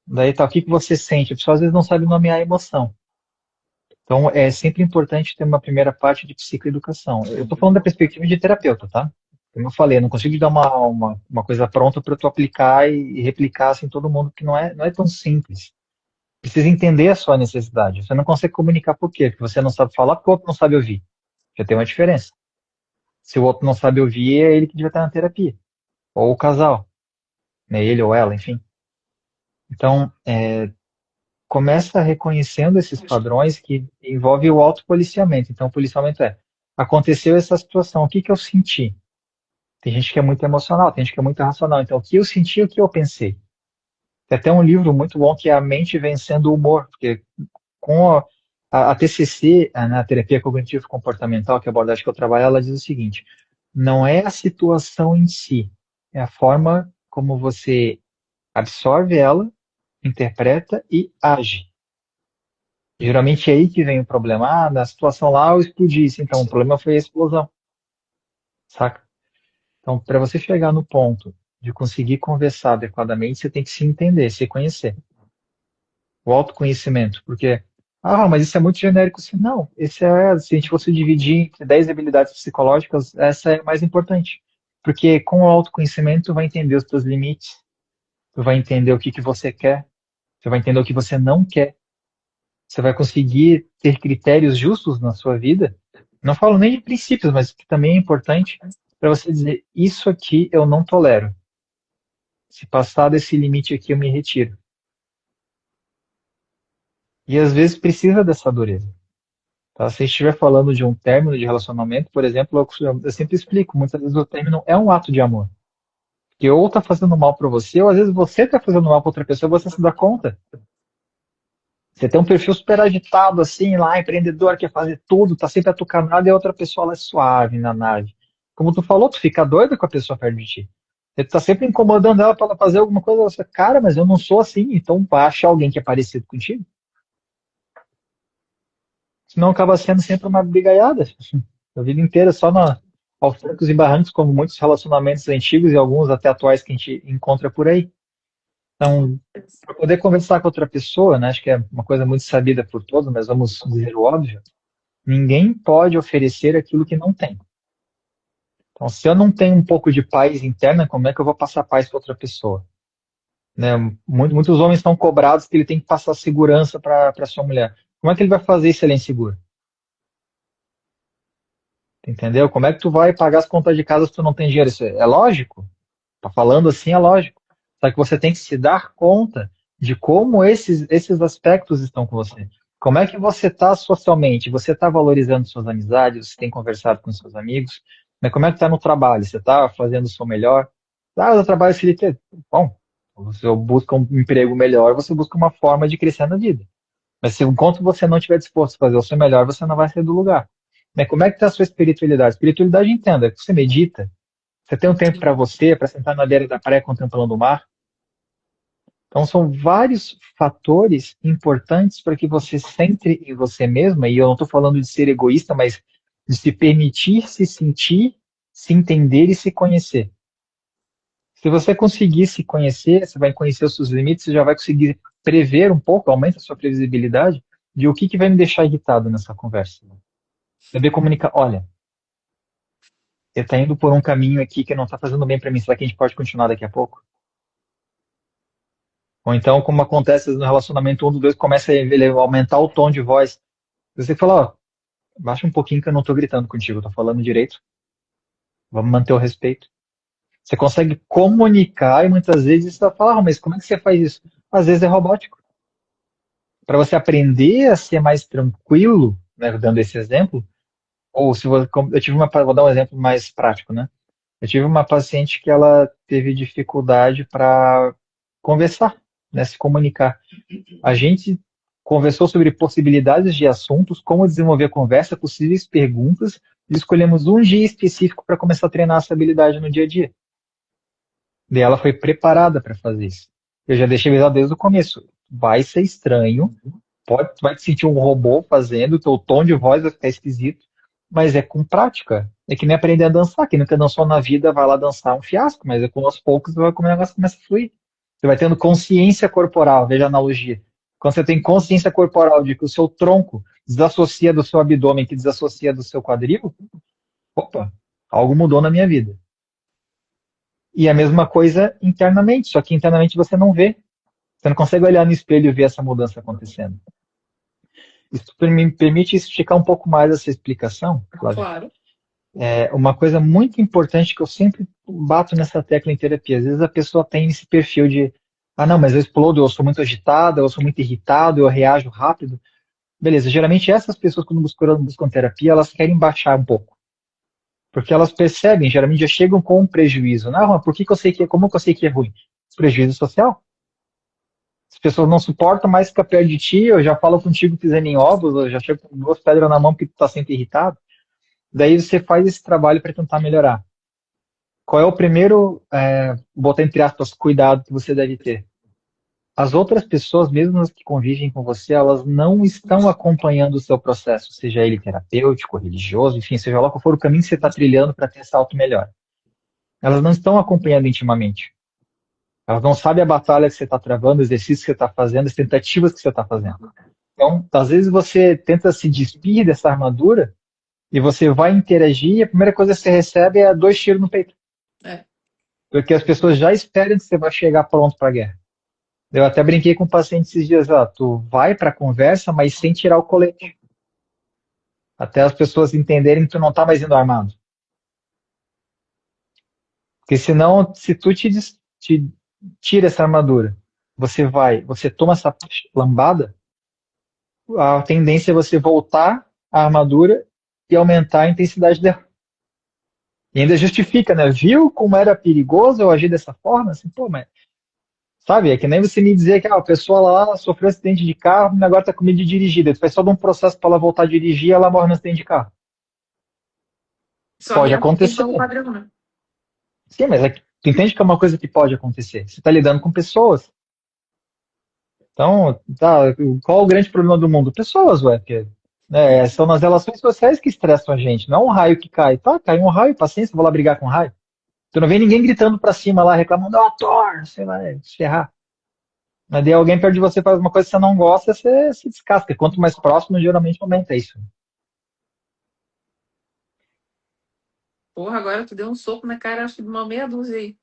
Daí tá, o que que você sente? A pessoa às vezes não sabe nomear a emoção. Então, é sempre importante ter uma primeira parte de psicoeducação. Eu estou falando da perspectiva de terapeuta, tá? Como eu falei, eu não consigo te dar uma coisa pronta para tu aplicar e replicar assim em todo mundo, que não é tão simples. Precisa entender a sua necessidade. Você não consegue comunicar por quê? Porque você não sabe falar, porque o outro não sabe ouvir. Já tem uma diferença. Se o outro não sabe ouvir, é ele que devia estar na terapia. Ou o casal, né? Ele ou ela, enfim. Então, começa reconhecendo esses padrões que envolve o autopoliciamento. Então, o policiamento aconteceu essa situação, o que que eu senti? Tem gente que é muito emocional, tem gente que é muito racional. Então, o que eu senti, o que eu pensei? Tem até um livro muito bom que é A Mente Vencendo o Humor, porque com a TCC, a terapia cognitivo comportamental, que é a abordagem que eu trabalho, ela diz o seguinte: não é a situação em si, é a forma como você absorve ela, interpreta e age. Geralmente é aí que vem o problema. Ah, na situação lá eu explodi isso, então o problema foi a explosão, saca? Então, para você chegar no ponto de conseguir conversar adequadamente, você tem que se entender, se conhecer. O autoconhecimento, porque, ah, mas isso é muito genérico. Assim, não, esse é, se a gente fosse dividir entre 10 habilidades psicológicas, essa é a mais importante. Porque com o autoconhecimento, tu vai entender os teus limites, tu vai entender o que que você quer, tu vai entender o que você não quer. Você vai conseguir ter critérios justos na sua vida. Não falo nem de princípios, mas que também é importante para você dizer: isso aqui eu não tolero. Se passar desse limite aqui, eu me retiro. E às vezes precisa dessa dureza. Tá? Se a gente estiver falando de um término de relacionamento, por exemplo, eu sempre explico: muitas vezes o término é um ato de amor. Que ou está fazendo mal para você, ou às vezes você está fazendo mal para outra pessoa, você se dá conta. Você tem um perfil super agitado, assim, lá, empreendedor, quer fazer tudo, tá sempre atucanado, e a outra pessoa lá é suave na nave. Como tu falou, tu fica doida com a pessoa perto de ti. Você tá sempre incomodando ela para ela fazer alguma coisa, ela fala, cara, mas eu não sou assim, então acha alguém que é parecido contigo. Senão acaba sendo sempre uma brigaiada. A vida inteira só aos trancos e barrancos, como muitos relacionamentos antigos e alguns até atuais que a gente encontra por aí. Então, para poder conversar com outra pessoa, né, acho que é uma coisa muito sabida por todos, mas vamos dizer o óbvio. Ninguém pode oferecer aquilo que não tem. Então, se eu não tenho um pouco de paz interna, como é que eu vou passar paz para outra pessoa? Né? Muitos homens estão cobrados que ele tem que passar segurança para sua mulher. Como é que ele vai fazer se ele é inseguro? Entendeu? Como é que tu vai pagar as contas de casa se tu não tem dinheiro? Isso é lógico. Tá falando assim, é lógico. Só que você tem que se dar conta de como esses aspectos estão com você. Como é que você está socialmente? Você está valorizando suas amizades? Você tem conversado com seus amigos? Mas como é que está no trabalho? Você está fazendo o seu melhor? Ah, eu trabalho CLT. Bom, você busca um emprego melhor, você busca uma forma de crescer na vida. Mas se enquanto você não estiver disposto a fazer o seu melhor, você não vai sair do lugar. Mas como é que está a sua espiritualidade? Espiritualidade, entenda, você medita, você tem um tempo para você, para sentar na beira da praia contemplando o mar. Então, são vários fatores importantes para que você centre em você mesma, e eu não estou falando de ser egoísta, mas de se permitir se sentir, se entender e se conhecer. Se você conseguir se conhecer, você vai conhecer os seus limites, você já vai conseguir prever um pouco, aumenta a sua previsibilidade de o que vai me deixar irritado nessa conversa. Saber comunicar, olha, você está indo por um caminho aqui que não está fazendo bem para mim, será que a gente pode continuar daqui a pouco? Ou então, como acontece no relacionamento, um dos dois começa a aumentar o tom de voz. Você fala, ó, baixa um pouquinho que eu não tô gritando contigo, eu tô falando direito. Vamos manter o respeito. Você consegue comunicar e muitas vezes você fala, ah, mas como é que você faz isso? Às vezes é robótico. Para você aprender a ser mais tranquilo, né, dando esse exemplo, ou se você, eu tive uma, vou dar um exemplo mais prático, né? Eu tive uma paciente que ela teve dificuldade para conversar, né, se comunicar. A gente conversou sobre possibilidades de assuntos, como desenvolver a conversa, possíveis perguntas, e escolhemos um dia específico para começar a treinar essa habilidade no dia a dia. E ela foi preparada para fazer isso. Eu já deixei avisado desde o começo. Vai ser estranho, pode, vai te sentir um robô fazendo, teu tom de voz vai ficar esquisito, mas é com prática. É que nem aprender a dançar. Quem nunca dançou na vida vai lá dançar um fiasco, mas é com aos poucos vai, o negócio começa a fluir. Você vai tendo consciência corporal, veja a analogia. Quando você tem consciência corporal de que o seu tronco desassocia do seu abdômen, que desassocia do seu quadril, opa, algo mudou na minha vida. E a mesma coisa internamente, só que internamente você não vê. Você não consegue olhar no espelho e ver essa mudança acontecendo. Isso me permite esticar um pouco mais essa explicação, Flávia. Claro. É uma coisa muito importante que eu sempre bato nessa tecla em terapia. Às vezes a pessoa tem esse perfil de, ah, não, mas eu explodo, eu sou muito agitada, eu sou muito irritado, eu reajo rápido. Beleza, geralmente essas pessoas, quando buscam terapia, elas querem baixar um pouco. Porque elas percebem, geralmente já chegam com um prejuízo. Não, mas por que eu sei que é, como que eu sei que é ruim? Prejuízo social. As pessoas não suportam mais ficar perto de ti, eu já falo contigo pisando em ovos, eu já chego com duas pedras na mão porque tu tá sempre irritado. Daí você faz esse trabalho para tentar melhorar. Qual é o primeiro, botar entre aspas, cuidado que você deve ter? As outras pessoas, mesmo as que convivem com você, elas não estão acompanhando o seu processo, seja ele terapêutico, religioso, enfim, seja lá qual for o caminho que você está trilhando para ter essa auto melhor. Elas não estão acompanhando intimamente. Elas não sabem a batalha que você está travando, o exercício que você está fazendo, as tentativas que você está fazendo. Então, às vezes você tenta se despir dessa armadura e você vai interagir e a primeira coisa que você recebe é dois tiros no peito. É. Porque as pessoas já esperam que você vai chegar pronto para a guerra. Eu até brinquei com o paciente esses dias, ó, tu vai para a conversa, mas sem tirar o colete. Até as pessoas entenderem que tu não está mais indo armado. Porque senão, se tu te tira essa armadura, você toma essa lambada, a tendência é você voltar à armadura e aumentar a intensidade dela. E ainda justifica, né? Viu como era perigoso eu agir dessa forma? Assim, pô, mas sabe, é que nem você me dizer que a pessoa lá sofreu um acidente de carro e agora está com medo de dirigir. Daí tu faz todo um processo para ela voltar a dirigir e ela morre no acidente de carro. Só Pode realmente acontecer. o padrão, né? Sim, mas tu entende que é uma coisa que pode acontecer. Você está lidando com pessoas. Então, tá, qual o grande problema do mundo? Pessoas, ué. Porque, né, são nas relações sociais que estressam a gente. Não é um raio que cai. Tá, cai um raio, paciência, vou lá brigar com um raio. Tu não vê ninguém gritando pra cima lá, reclamando, ó, Thor, sei lá, se ferrar. Mas daí alguém perto de você faz uma coisa que você não gosta, você se descasca. Quanto mais próximo, geralmente aumenta isso. Porra, agora tu deu um soco na cara, acho que de uma meia dúzia aí.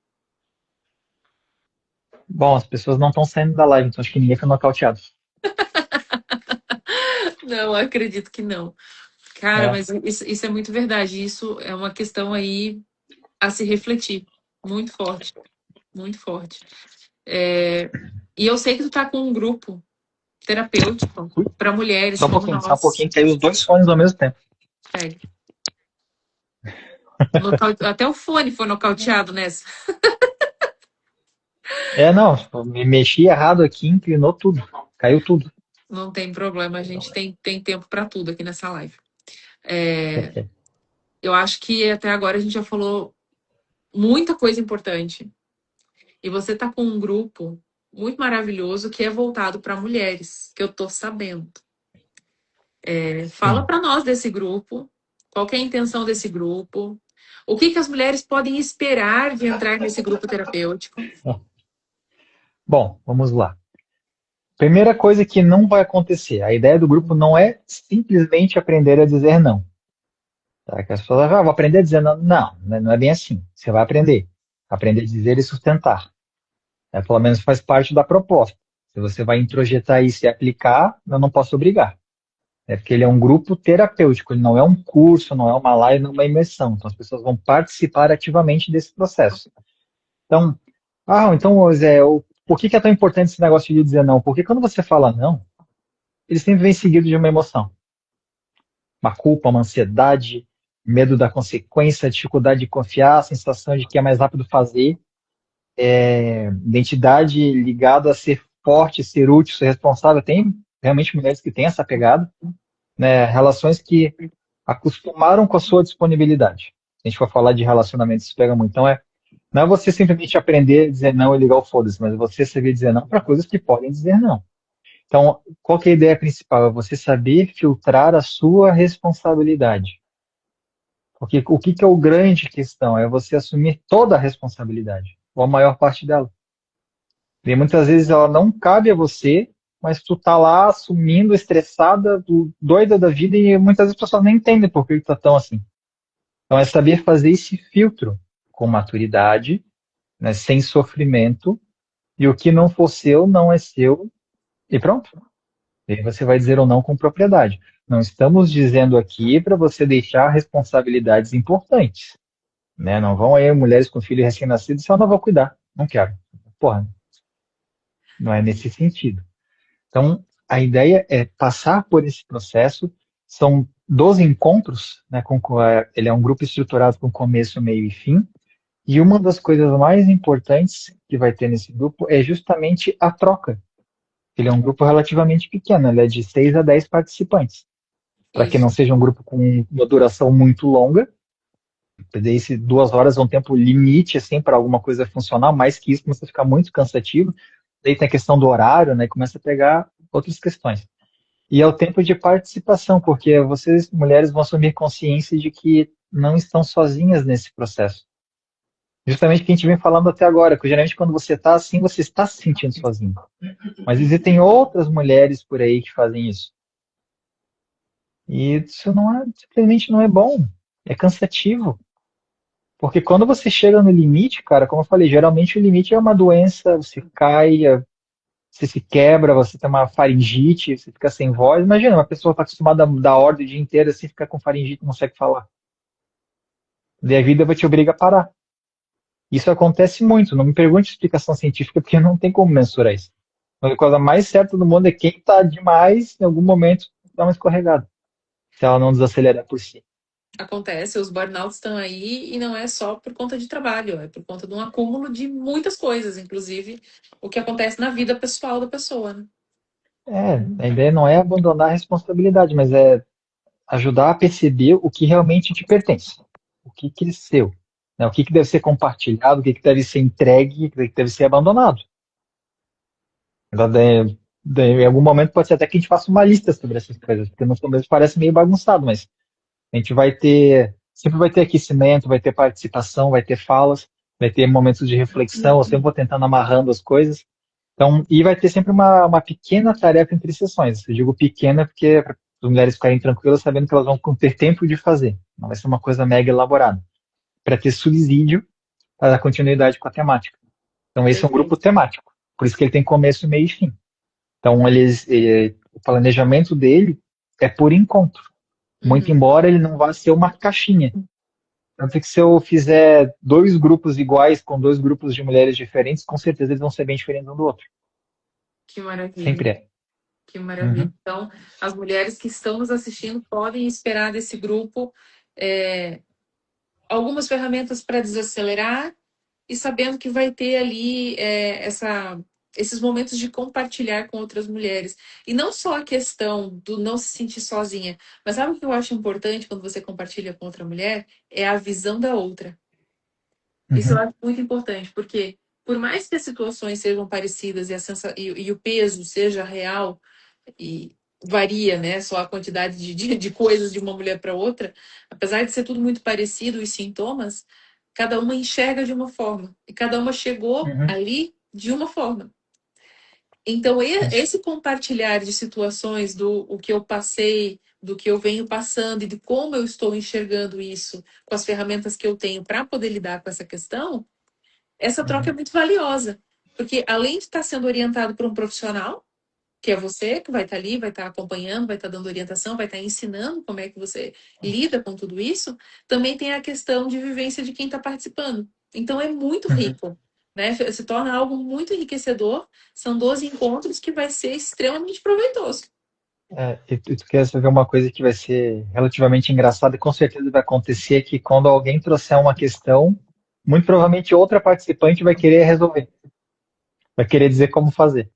Bom, as pessoas não estão saindo da live, então acho que ninguém foi nocauteado. Não, acredito que não. Cara, né? mas isso é muito verdade. Isso é uma questão aí a se refletir. Muito forte, muito forte. É, e eu sei que tu tá com um grupo terapêutico Ui, para mulheres como só um nós. pouquinho, caiu os dois fones ao mesmo tempo. Sério. Até o fone foi nocauteado nessa. Não, tipo, me mexi errado aqui, inclinou tudo, caiu tudo. Não tem problema, a gente tem tempo para tudo aqui nessa live. É, Perfeito. eu acho que até agora a gente já falou muita coisa importante. E você tá com um grupo muito maravilhoso que é voltado para mulheres, que eu tô sabendo. Fala Sim. para nós desse grupo, qual que é a intenção desse grupo, o que as mulheres podem esperar de entrar nesse grupo terapêutico. Bom, vamos lá. Primeira coisa que não vai acontecer, a ideia do grupo não é simplesmente aprender a dizer não. Tá? Que as pessoas vão aprender a dizer não. Não, não é bem assim. Você vai aprender. Aprender a dizer e sustentar. Pelo menos faz parte da proposta. Se você vai introjetar isso e aplicar, eu não posso obrigar. Porque ele é um grupo terapêutico, ele não é um curso, não é uma live, não é uma imersão. Então as pessoas vão participar ativamente desse processo. Então, então, Zé, por que é tão importante esse negócio de dizer não? Porque quando você fala não, ele sempre vem seguido de uma emoção. Uma culpa, uma ansiedade, medo da consequência, dificuldade de confiar, a sensação de que é mais rápido fazer, identidade ligada a ser forte, ser útil, ser responsável. Tem realmente mulheres que têm essa pegada, né? Relações que acostumaram com a sua disponibilidade. Se a gente for falar de relacionamentos, isso pega muito. Então, não é você simplesmente aprender a dizer não e ligar o foda-se, mas você saber dizer não para coisas que podem dizer não. Então, qual que é a ideia principal? É você saber filtrar a sua responsabilidade. Porque o que é o grande questão? É você assumir toda a responsabilidade, ou a maior parte dela. E muitas vezes ela não cabe a você, mas tu tá lá assumindo, estressada, doida da vida, e muitas vezes as pessoas nem entendem por que tá tão assim. Então é saber fazer esse filtro com maturidade, né, sem sofrimento, e o que não for seu, não é seu, e pronto. E aí você vai dizer ou não com propriedade. Não estamos dizendo aqui para você deixar responsabilidades importantes. Né? Não vão aí mulheres com filhos recém-nascidos e eu não vou cuidar. Não quero. Porra, não é nesse sentido. Então, a ideia é passar por esse processo. São 12 encontros, né, ele é um grupo estruturado com começo, meio e fim. E uma das coisas mais importantes que vai ter nesse grupo é justamente a troca. Ele é um grupo relativamente pequeno, ele é de 6 a 10 participantes. Para que não Isso. seja um grupo com uma duração muito longa, daí se 2 horas é um tempo limite assim para alguma coisa funcionar, mais que isso começa a ficar muito cansativo. Daí tem a questão do horário, né? Começa a pegar outras questões. E é o tempo de participação, porque vocês, mulheres, vão assumir consciência de que não estão sozinhas nesse processo. Justamente o que a gente vem falando até agora, que geralmente quando você está assim, você está se sentindo sozinho. Mas existem outras mulheres por aí que fazem isso. E isso simplesmente não é bom. É cansativo. Porque quando você chega no limite, cara, como eu falei, geralmente o limite é uma doença, você cai, você se quebra, você tem uma faringite, você fica sem voz. Imagina, uma pessoa está acostumada a dar ordem o dia inteiro, assim, fica com faringite, não consegue falar. Daí a vida vai te obrigar a parar. Isso acontece muito, não me pergunte explicação científica, porque não tem como mensurar isso. A coisa mais certa do mundo é quem está demais, em algum momento, dá uma escorregada, se ela não desacelerar por si. Acontece, os burnouts estão aí e não é só por conta de trabalho, é por conta de um acúmulo de muitas coisas, inclusive o que acontece na vida pessoal da pessoa, né? A ideia não é abandonar a responsabilidade, mas é ajudar a perceber o que realmente te pertence, o que é seu, né? O que deve ser compartilhado, o que deve ser entregue, o que deve ser abandonado. Em algum momento pode ser até que a gente faça uma lista sobre essas coisas, porque no começo parece meio bagunçado, mas a gente sempre vai ter aquecimento, vai ter participação, vai ter falas, vai ter momentos de reflexão, eu sempre vou tentando amarrando as coisas. Então, e vai ter sempre uma pequena tarefa entre sessões. Eu digo pequena porque é para as mulheres ficarem tranquilas, sabendo que elas vão ter tempo de fazer. Não vai ser uma coisa mega elaborada. Para ter subsídio para dar continuidade com a temática. Então, esse é um grupo Perfeito. temático. Por isso que ele tem começo, meio e fim. Então, o planejamento dele é por encontro. Muito Uhum. embora ele não vá ser uma caixinha. Tanto que se eu fizer dois grupos iguais com dois grupos de mulheres diferentes, com certeza eles vão ser bem diferentes um do outro. Que maravilha. Sempre é. Que maravilha. Uhum, Então, as mulheres que estão nos assistindo podem esperar desse grupo é, algumas ferramentas para desacelerar e sabendo que vai ter ali esses momentos de compartilhar com outras mulheres. E não só a questão do não se sentir sozinha, mas sabe o que eu acho importante quando você compartilha com outra mulher? É a visão da outra. Isso eu uhum, acho muito importante, porque por mais que as situações sejam parecidas e o peso seja real, e varia, né? Só a quantidade de coisas de uma mulher para outra, apesar de ser tudo muito parecido, os sintomas, cada uma enxerga de uma forma e cada uma chegou uhum. ali de uma forma. Então, Sim. esse compartilhar de situações do o que eu passei, do que eu venho passando e de como eu estou enxergando isso com as ferramentas que eu tenho para poder lidar com essa questão, essa troca é Uhum, muito valiosa. Porque além de estar sendo orientado por um profissional, que é você que vai estar ali, vai estar acompanhando, vai estar dando orientação, vai estar ensinando como é que você lida com tudo isso, também tem a questão de vivência de quem está participando. Então é muito uhum. rico, né? Se torna algo muito enriquecedor. São 12 encontros que vai ser extremamente proveitoso. E tu quer saber uma coisa que vai ser relativamente engraçada e com certeza vai acontecer que quando alguém trouxer uma questão, muito provavelmente outra participante vai querer resolver, vai querer dizer como fazer.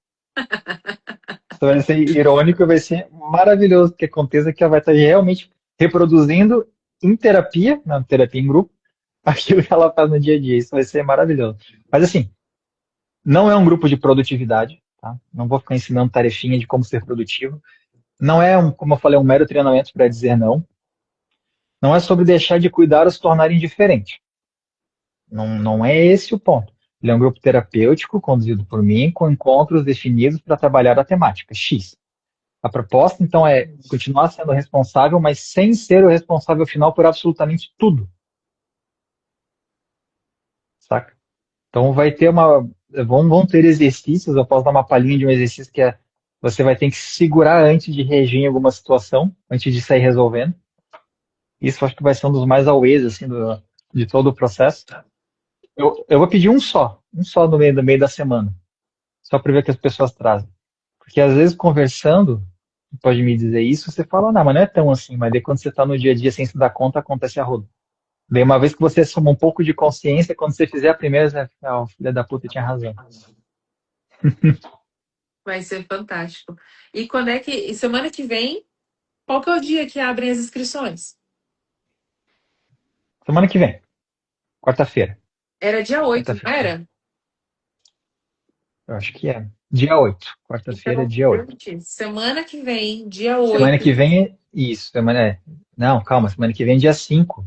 Isso vai ser irônico, vai ser maravilhoso que aconteça que ela vai estar realmente reproduzindo em terapia, na terapia em grupo, aquilo que ela faz no dia a dia. Isso vai ser maravilhoso. Mas assim, não é um grupo de produtividade, tá? Não vou ficar ensinando tarefinha de como ser produtivo. Não é, como eu falei, um mero treinamento para dizer não. Não é sobre deixar de cuidar ou se tornar indiferente. Não é esse o ponto. Ele é um grupo terapêutico conduzido por mim, com encontros definidos para trabalhar a temática X. A proposta, então, é continuar sendo responsável, mas sem ser o responsável final por absolutamente tudo, saca? Então, vai ter vão ter exercícios, eu posso dar uma palhinha de um exercício que é, você vai ter que se segurar antes de reagir em alguma situação, antes de sair resolvendo. Isso eu acho que vai ser um dos mais auês, assim, de todo o processo. Eu vou pedir um só no meio da semana, só para ver o que as pessoas trazem. Porque às vezes conversando, pode me dizer isso, você fala, não, mas não é tão assim, mas daí quando você está no dia a dia sem se dar conta, acontece a rodo. Daí uma vez que você soma um pouco de consciência, quando você fizer a primeira, você vai, ah, o filho da puta tinha razão. Vai ser fantástico. E quando é que. E semana que vem, qual que é o dia que abrem as inscrições? Semana que vem, quarta-feira. Era dia 8, não Quarta-feira. era? Eu acho que é. Dia 8. Quarta-feira, Então, dia vou 8. repetir. Semana que vem, dia Semana 8. que vem é isso. Não, calma, semana que vem é dia 5.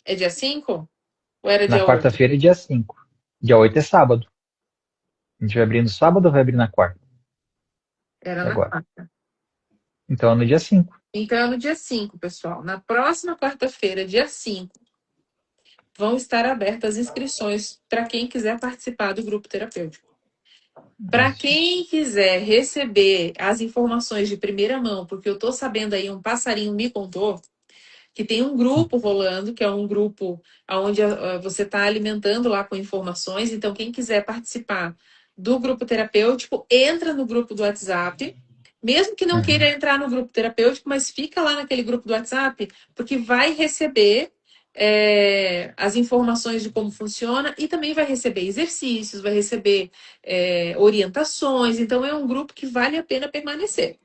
É dia 5? Ou era Na dia 8? quarta-feira é dia 5. Dia 8 é sábado. A gente vai abrir no sábado ou vai abrir na quarta? Era E na agora? quarta. Então é no dia 5. Então, é no dia 5, pessoal. Na próxima quarta-feira, dia 5, vão estar abertas as inscrições para quem quiser participar do grupo terapêutico. Para Isso. quem quiser receber as informações de primeira mão, porque eu estou sabendo aí, um passarinho me contou, que tem um grupo rolando, que é um grupo onde você está alimentando lá com informações. Então, quem quiser participar do grupo terapêutico, entra no grupo do WhatsApp. Mesmo que não queira Uhum. entrar no grupo terapêutico, mas fica lá naquele grupo do WhatsApp, porque vai receber as informações de como funciona e também vai receber exercícios, vai receber orientações. Então, é um grupo que vale a pena permanecer.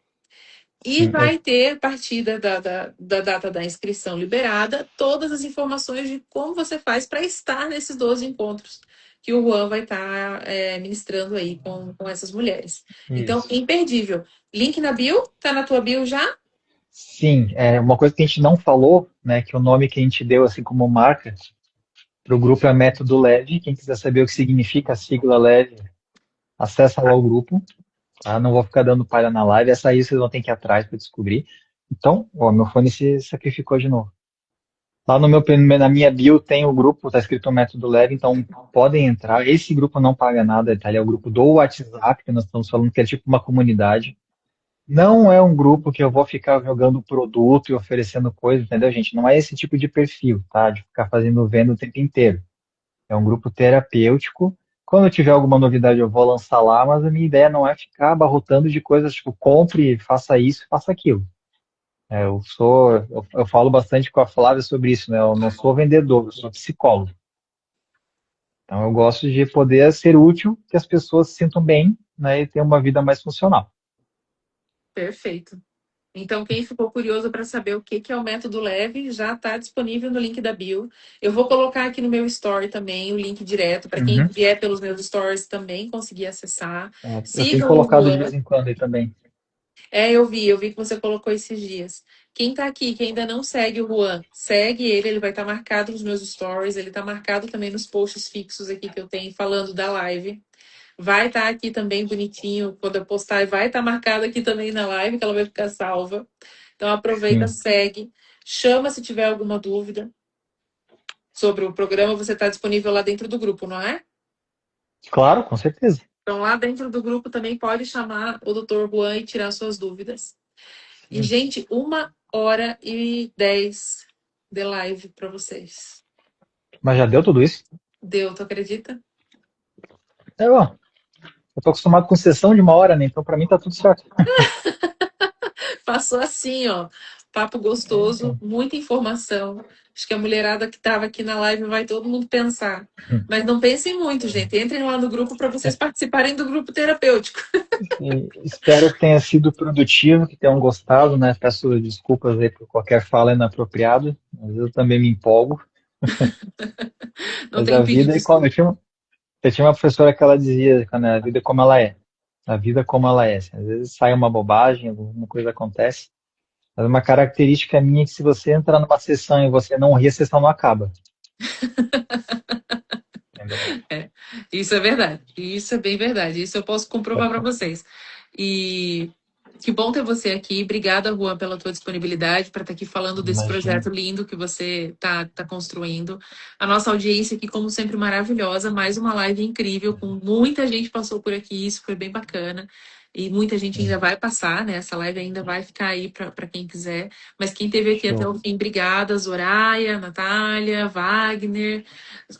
E Sim, vai ter, a partir da data da inscrição liberada, todas as informações de como você faz para estar nesses 12 encontros que o Juan vai estar ministrando aí com essas mulheres. Então, isso. imperdível. Link na bio? Tá na tua bio já? Sim, é uma coisa que a gente não falou, né, que o nome que a gente deu assim como marca para o grupo é Método Leve. Quem quiser saber o que significa a sigla Leve, acessa lá o grupo. Tá? Não vou ficar dando palha na live. Essa aí vocês vão ter que ir atrás para descobrir. Então, ó, meu fone se sacrificou de novo. Lá no na minha bio tem o grupo, tá escrito Método Leve, então podem entrar. Esse grupo não paga nada, tá? Ele é o grupo do WhatsApp, que nós estamos falando que é tipo uma comunidade. Não é um grupo que eu vou ficar jogando produto e oferecendo coisa, entendeu, gente? Não é esse tipo de perfil, tá? De ficar fazendo venda o tempo inteiro. É um grupo terapêutico. Quando eu tiver alguma novidade, eu vou lançar lá, mas a minha ideia não é ficar abarrotando de coisas tipo, compre, faça isso, faça aquilo. Eu falo bastante com a Flávia sobre isso, né? Eu não sou vendedor, eu sou psicólogo. Então eu gosto de poder ser útil, que as pessoas se sintam bem, né? E tenham uma vida mais funcional. Perfeito. Então, quem ficou curioso para saber o que que é o método leve, já está disponível no link da bio. Eu vou colocar aqui no meu story também o link direto para quem Uhum. vier pelos meus stories também conseguir acessar. Eu tenho Sigam o colocado de vez Juan. em quando aí também. Eu vi que você colocou esses dias. Quem está aqui, que ainda não segue o Juan, segue ele, ele vai estar marcado nos meus stories, ele está marcado também nos posts fixos aqui que eu tenho falando da live. Vai estar aqui também bonitinho, quando eu postar, vai estar marcado aqui também na live, que ela vai ficar salva. Então aproveita, Sim. segue, chama se tiver alguma dúvida sobre o programa, você está disponível lá dentro do grupo, não é? Claro, com certeza. Então lá dentro do grupo também pode chamar o Dr. Juan e tirar suas dúvidas. E, Sim. gente, 1h10 de live para vocês. Mas já deu tudo isso? Deu, tu acredita? Bom, eu tô acostumado com sessão de uma hora, né? Então pra mim tá tudo certo. Passou assim, ó. Papo É, gostoso, então. muita informação. Acho que a mulherada que estava aqui na live vai todo mundo pensar. Mas não pensem muito, gente. Entrem lá no grupo para vocês participarem do grupo terapêutico. E espero que tenha sido produtivo, que tenham gostado, né? Peço desculpas aí por qualquer fala inapropriada, mas eu também me empolgo. Não Mas tem a pedir vida é como. desculpa. Eu tinha uma professora que ela dizia, né, a vida é como ela é. A vida é como ela é. Às vezes sai uma bobagem, alguma coisa acontece. Mas uma característica minha é que se você entrar numa sessão e você não rir, a sessão não acaba. Entendeu? É, isso é verdade. Isso é bem verdade. Isso eu posso comprovar para vocês. E que bom ter você aqui. Obrigada, Juan, pela tua disponibilidade para estar aqui falando desse Imagina. projeto lindo que você tá construindo. A nossa audiência aqui, como sempre, maravilhosa. Mais uma live incrível, com muita gente passou por aqui. Isso foi bem bacana. E muita gente ainda vai passar, né? Essa live ainda vai ficar aí para quem quiser. Mas quem esteve aqui até Show. o fim, obrigada, Soraya, Natália, Wagner.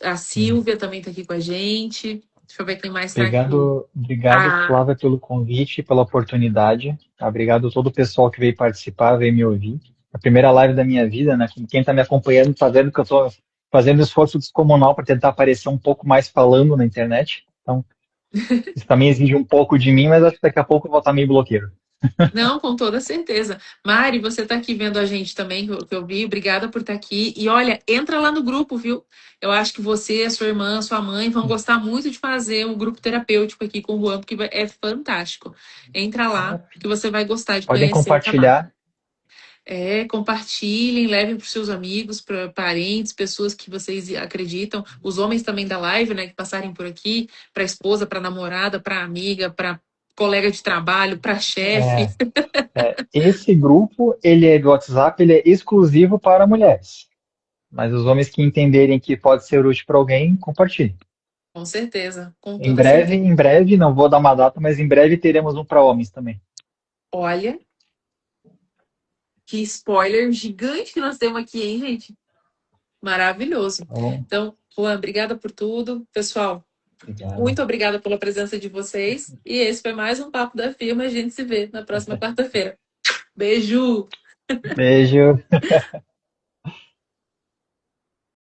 A Silvia também está aqui com a gente. Deixa eu ver quem mais está aqui. Obrigado, Ah, Flávia, pelo convite, pela oportunidade. Obrigado a todo o pessoal que veio participar, veio me ouvir. A primeira live da minha vida, né? Quem está me acompanhando está vendo que eu estou fazendo um esforço descomunal para tentar aparecer um pouco mais falando na internet. Então, isso também exige um pouco de mim, mas acho que daqui a pouco eu vou estar meio bloqueiro. não, com toda certeza. Mari, você está aqui vendo a gente também, que eu vi. Obrigada por estar aqui. E olha, entra lá no grupo, viu? Eu acho que você, a sua irmã, a sua mãe vão gostar muito de fazer um grupo terapêutico aqui com o Juan, porque é fantástico. Entra lá, que você vai gostar de Podem conhecer o trabalho. compartilhar. Compartilhem, levem para os seus amigos, para parentes, pessoas que vocês acreditam, os homens também da live, né, que passarem por aqui, para a esposa, para a namorada, para a amiga, para colega de trabalho, para chefe. É, esse grupo, ele é do WhatsApp, ele é exclusivo para mulheres. Mas os homens que entenderem que pode ser útil para alguém, compartilhem. Com certeza, com toda certeza. Em breve, não vou dar uma data, mas em breve teremos um para homens também. Olha, que spoiler gigante que nós temos aqui, hein, gente? Maravilhoso. Tá bom? Então, Juan, obrigada por tudo. Pessoal, Obrigado. muito obrigada pela presença de vocês. E esse foi mais um Papo da Firma. A gente se vê na próxima quarta-feira. Beijo! Beijo.